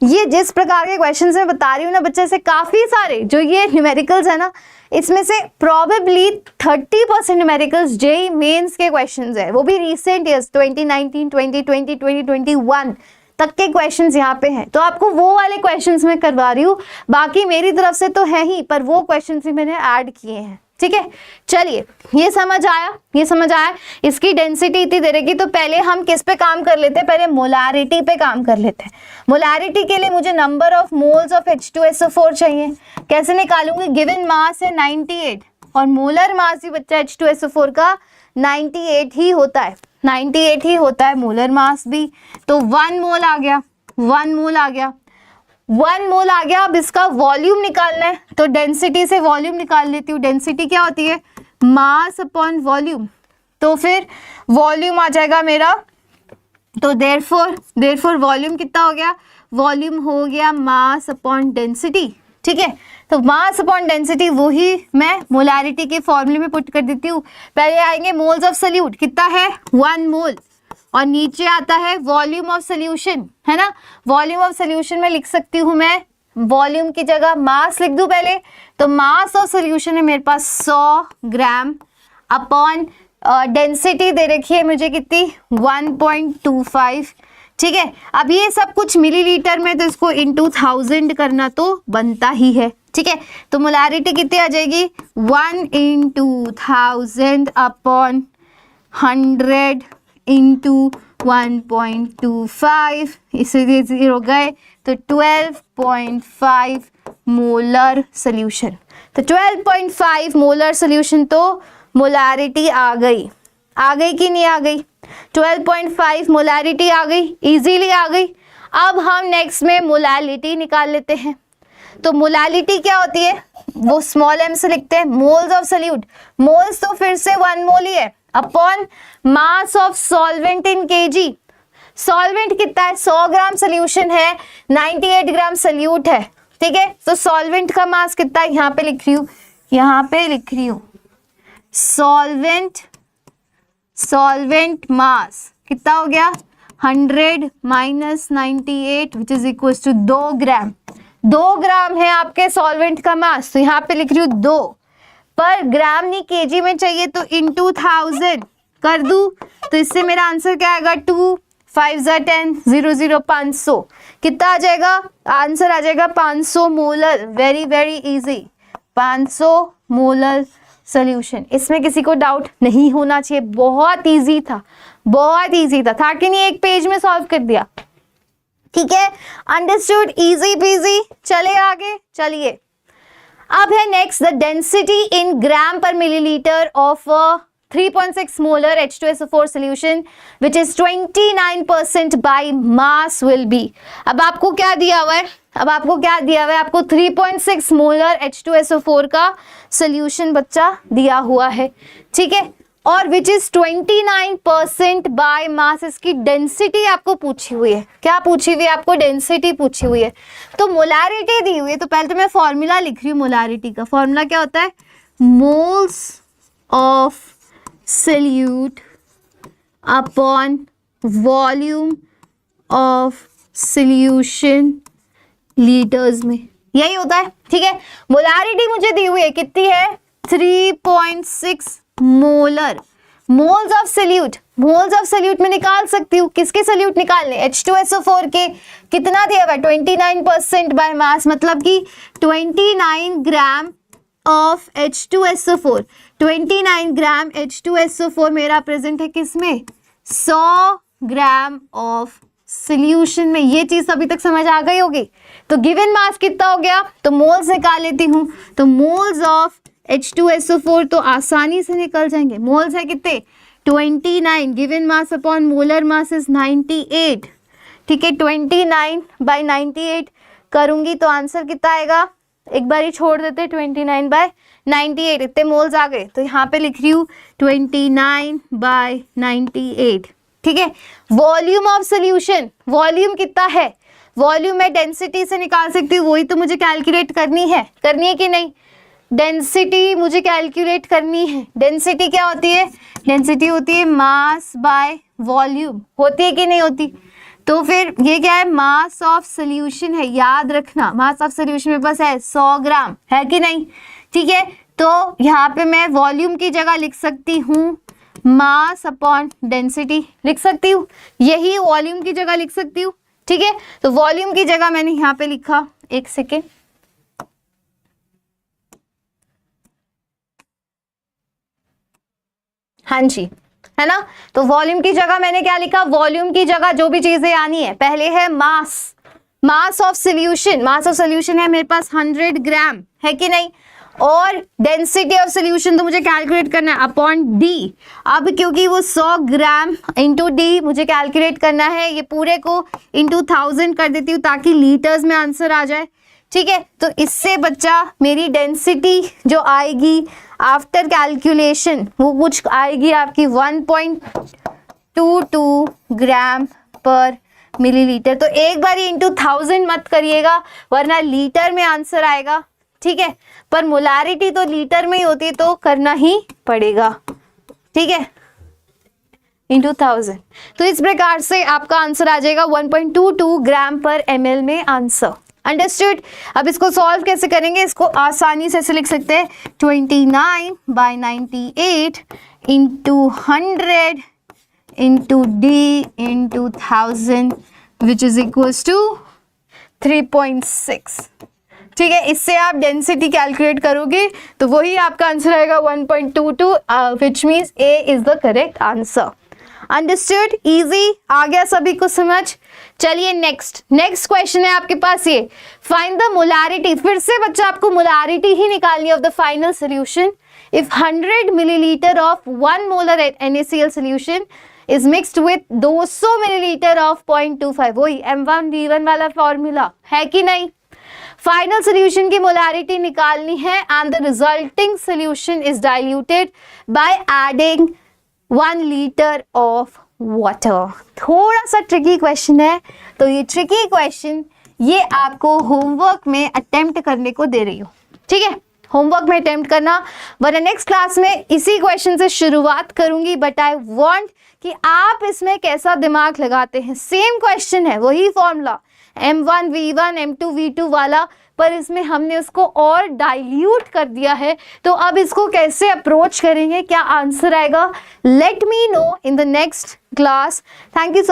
ये जिस प्रकार के क्वेश्चंस मैं बता रही हूँ ना बच्चे से, काफी सारे जो ये न्यूमेरिकल्स है ना, इसमें से प्रोबेबली 30% न्यूमेरिकल्स जेईई मेंस के क्वेश्चंस है, वो भी रिसेंट ईयर्स 2019, 2020, 2021 तक के क्वेश्चंस यहाँ पे हैं। तो आपको वो वाले क्वेश्चंस मैं करवा रही हूँ, बाकी मेरी तरफ से तो है ही, पर वो क्वेश्चंस भी मैंने ऐड किए हैं, ठीक है। चलिए ये समझ आया, ये समझ आया। इसकी डेंसिटी इतनी दे रखी, तो पहले हम किस पे काम कर लेते हैं? पहले मोलारिटी पे काम कर लेते हैं। मोलारिटी के लिए मुझे number of moles of H2SO4 चाहिए, कैसे निकालूंगी? गिवन मास है 98 और मोलर मास भी बच्चा H2SO4 का 98 ही होता है, 98 ही होता है मोलर मास भी। तो 1 मोल आ गया, 1 मोल आ गया, 1 मोल आ गया। अब इसका वॉल्यूम निकालना है तो डेंसिटी से वॉल्यूम निकाल लेती हूँ। डेंसिटी क्या होती है? मास अपॉन वॉल्यूम। तो फिर वॉल्यूम आ जाएगा मेरा, तो देयरफॉर वॉल्यूम कितना हो गया? वॉल्यूम हो गया मास अपॉन डेंसिटी, ठीक है। तो मास अपॉन डेंसिटी वही मैं मोलारिटी के फॉर्मूले में पुट कर देती हूँ। पहले आएंगे मोल्स ऑफ सॉल्यूट, कितना है? 1 मोल, और नीचे आता है वॉल्यूम ऑफ सॉल्यूशन, है ना। वॉल्यूम ऑफ सॉल्यूशन में लिख सकती हूँ मैं, वॉल्यूम की जगह मास लिख दूं पहले, तो मास ऑफ सॉल्यूशन है मेरे पास 100 ग्राम अपॉन डेंसिटी दे रखी है मुझे कितनी? 1.25, ठीक है। अब ये सब कुछ मिलीलीटर में, तो इसको इनटू 1000 करना तो बनता ही है, ठीक है। तो मोलारिटी कितनी आ जाएगी? 1 × 1000 अपॉन 100 इंटू 1.25, इसे 0 गए तो 12.5 मोलर सोल्यूशन। तो 12.5 मोलर सोल्यूशन तो मोलारिटी आ गई कि नहीं आ गई? 12.5 मोलारिटी आ गई, इजीली आ गई। अब हम नेक्स्ट में मोलालिटी निकाल लेते हैं। तो मोलालिटी क्या होती है? वो स्मॉल m से लिखते हैं, मोल्स ऑफ सॉल्यूट। मोल्स तो फिर से 1 मोल ही है, upon mass of solvent in KG. Solvent कितना है? 100 ग्राम सोल्यूशन है, 98 ग्राम सॉल्यूट है, ठीक है। तो सॉल्वेंट का मास कितना है? यहाँ पे लिख रही हूँ, सॉल्वेंट मास कितना हो गया? 100 minus 98 which is equal to 2 gram. 2 gram है आपके सॉल्वेंट का मास, तो यहाँ पे लिख रही हूँ 2 पर ग्राम, नहीं केजी में चाहिए, तो इंटू 1000 कर दूं। तो इससे मेरा आंसर क्या आएगा? 2 5 10 0 0 500। कितना आ जाएगा? आंसर आ जाएगा 500 molar. Very very easy, 500 molar solution. इसमें किसी को डाउट नहीं होना चाहिए, बहुत इजी था, बहुत इजी था कि नहीं? एक पेज में सॉल्व कर दिया, ठीक है। Understood, easy PG. चले आगे, चलिए। अब है नेक्स्ट द डेंसिटी इन ग्राम पर millilitre of 3.6 molar H2SO4 solution which is 29% by mass will be। अब आपको क्या दिया हुआ है? आपको 3.6 molar H2SO4 का solution बच्चा दिया हुआ है, ठीक है। और विच इज 29% बाय मास। इसकी डेंसिटी आपको पूछी हुई है। क्या पूछी हुई है? आपको डेंसिटी पूछी हुई है। तो मोलारिटी दी हुई है, तो पहले तो मैं फॉर्मूला लिख रही हूँ मोलारिटी का। फॉर्मूला क्या होता है? Moles of solute upon volume of solution litres में, यही होता है, ठीक है। मोलारिटी मुझे दी हुई है, कितनी है? 3.6 मोलर। मोल्स ऑफ सोल्यूट में निकाल सकती हूँ। किसके सोल्यूट निकालने? H2SO4 के। कितना दिया हुआ? 29% बाय मास, मतलब कि 29 gram of H2SO4। 29 gram H2SO4 मेरा प्रेजेंट है किसमें? 100 ग्राम ऑफ सोल्यूशन में। ये चीज अभी तक समझ आ गई होगी। तो गिवन मास कितना हो गया? तो मोल्स निकाल लेती हूँ। तो मोल्स ऑफ H2SO4 तो आसानी से निकल जाएंगे। मोल्स है कितने? 29। Given mass upon molar mass is 98, ठीक है। 29 बाई 98 करूंगी तो आंसर कितना आएगा? एक बार ही छोड़ देते, 29 बाय 98, इतने मोल्स आ गए। तो यहाँ पे लिख रही हूँ 29 बाय 98, ठीक है। वॉल्यूम ऑफ सोल्यूशन, वॉल्यूम कितना है? वॉल्यूम मैं डेंसिटी से निकाल सकती हूँ, वही तो मुझे कैलकुलेट करनी है कि नहीं? डेंसिटी मुझे कैलकुलेट करनी है। डेंसिटी क्या होती है? डेंसिटी होती है मास बाय वॉल्यूम, होती है कि नहीं होती? तो फिर ये क्या है? मास ऑफ सोल्यूशन है, याद रखना। मास ऑफ सोल्यूशन मेरे पास है 100 ग्राम, है कि नहीं? ठीक है। तो यहाँ पे मैं वॉल्यूम की जगह लिख सकती हूँ मास अपॉन डेंसिटी, लिख सकती हूँ। यही वॉल्यूम की जगह लिख सकती हूँ, ठीक है। तो वॉल्यूम की जगह मैंने यहाँ पे लिखा, एक सेकेंड, हाँ जी, है ना। तो वॉल्यूम की जगह मैंने क्या लिखा? वॉल्यूम की जगह जो भी चीजें आनी है, पहले है mass, mass of solution. Mass of solution है मेरे पास 100 ग्राम, है कि नहीं? और डेंसिटी ऑफ सोल्यूशन तो मुझे कैलकुलेट करना है अपॉन डी। अब क्योंकि वो 100 ग्राम इंटू डी मुझे कैलकुलेट करना है, ये पूरे को इंटू 1000 कर देती हूँ ताकि लीटर्स में आंसर आ जाए, ठीक है। तो इससे बच्चा मेरी डेंसिटी जो आएगी आफ्टर कैलकुलेशन वो कुछ आएगी आपकी 1.22 ग्राम पर मिलीलीटर। तो एक बार इंटू 1000 मत करिएगा वरना लीटर में आंसर आएगा, ठीक है। पर मोलारिटी तो लीटर में ही होती है तो करना ही पड़ेगा, ठीक है, इंटू 1000। तो इस प्रकार से आपका आंसर आ जाएगा 1.22 ग्राम पर ml में आंसर। अंडरस्टूड। अब इसको सॉल्व कैसे करेंगे? इसको आसानी से ऐसे लिख सकते हैं 29 by 98 into 100 into D into 1000 which is equals to 3.6, ठीक है। इससे आप डेंसिटी कैलकुलेट करोगे तो वही आपका आंसर आएगा 1.22 which means A is the correct answer. Understood, easy, आ गया सभी को समझ? चलिए नेक्स्ट क्वेश्चन है आपके पास ये, फाइंड द मोलारिटी। फिर से बच्चा आपको मोलारिटी ही निकालनी है of the final solution. If 100 millilitre of 1 molar NaCl solution is mixed with 200 millilitre of 0.25, वही M1V1 वाला फॉर्मूला है कि नहीं। फाइनल सोल्यूशन की मोलारिटी निकालनी है and the resulting solution is diluted by adding 1 litre of water. थोड़ा सा ट्रिकी क्वेश्चन है, तो ये ट्रिकी क्वेश्चन ये आपको होमवर्क में अटेम्प्ट करने को दे रही हूँ, ठीक है, होमवर्क में अटेम्प्ट करना, वरना नेक्स्ट क्लास में इसी क्वेश्चन से शुरुआत करूंगी। बट आई वांट कि आप इसमें कैसा दिमाग लगाते हैं। सेम क्वेश्चन है, वही फॉर्मूला M1V1 M2V2 वाला, पर इसमें हमने उसको और डाइल्यूट कर दिया है। तो अब इसको कैसे अप्रोच करेंगे, क्या आंसर आएगा, let me know in the next class. Thank you so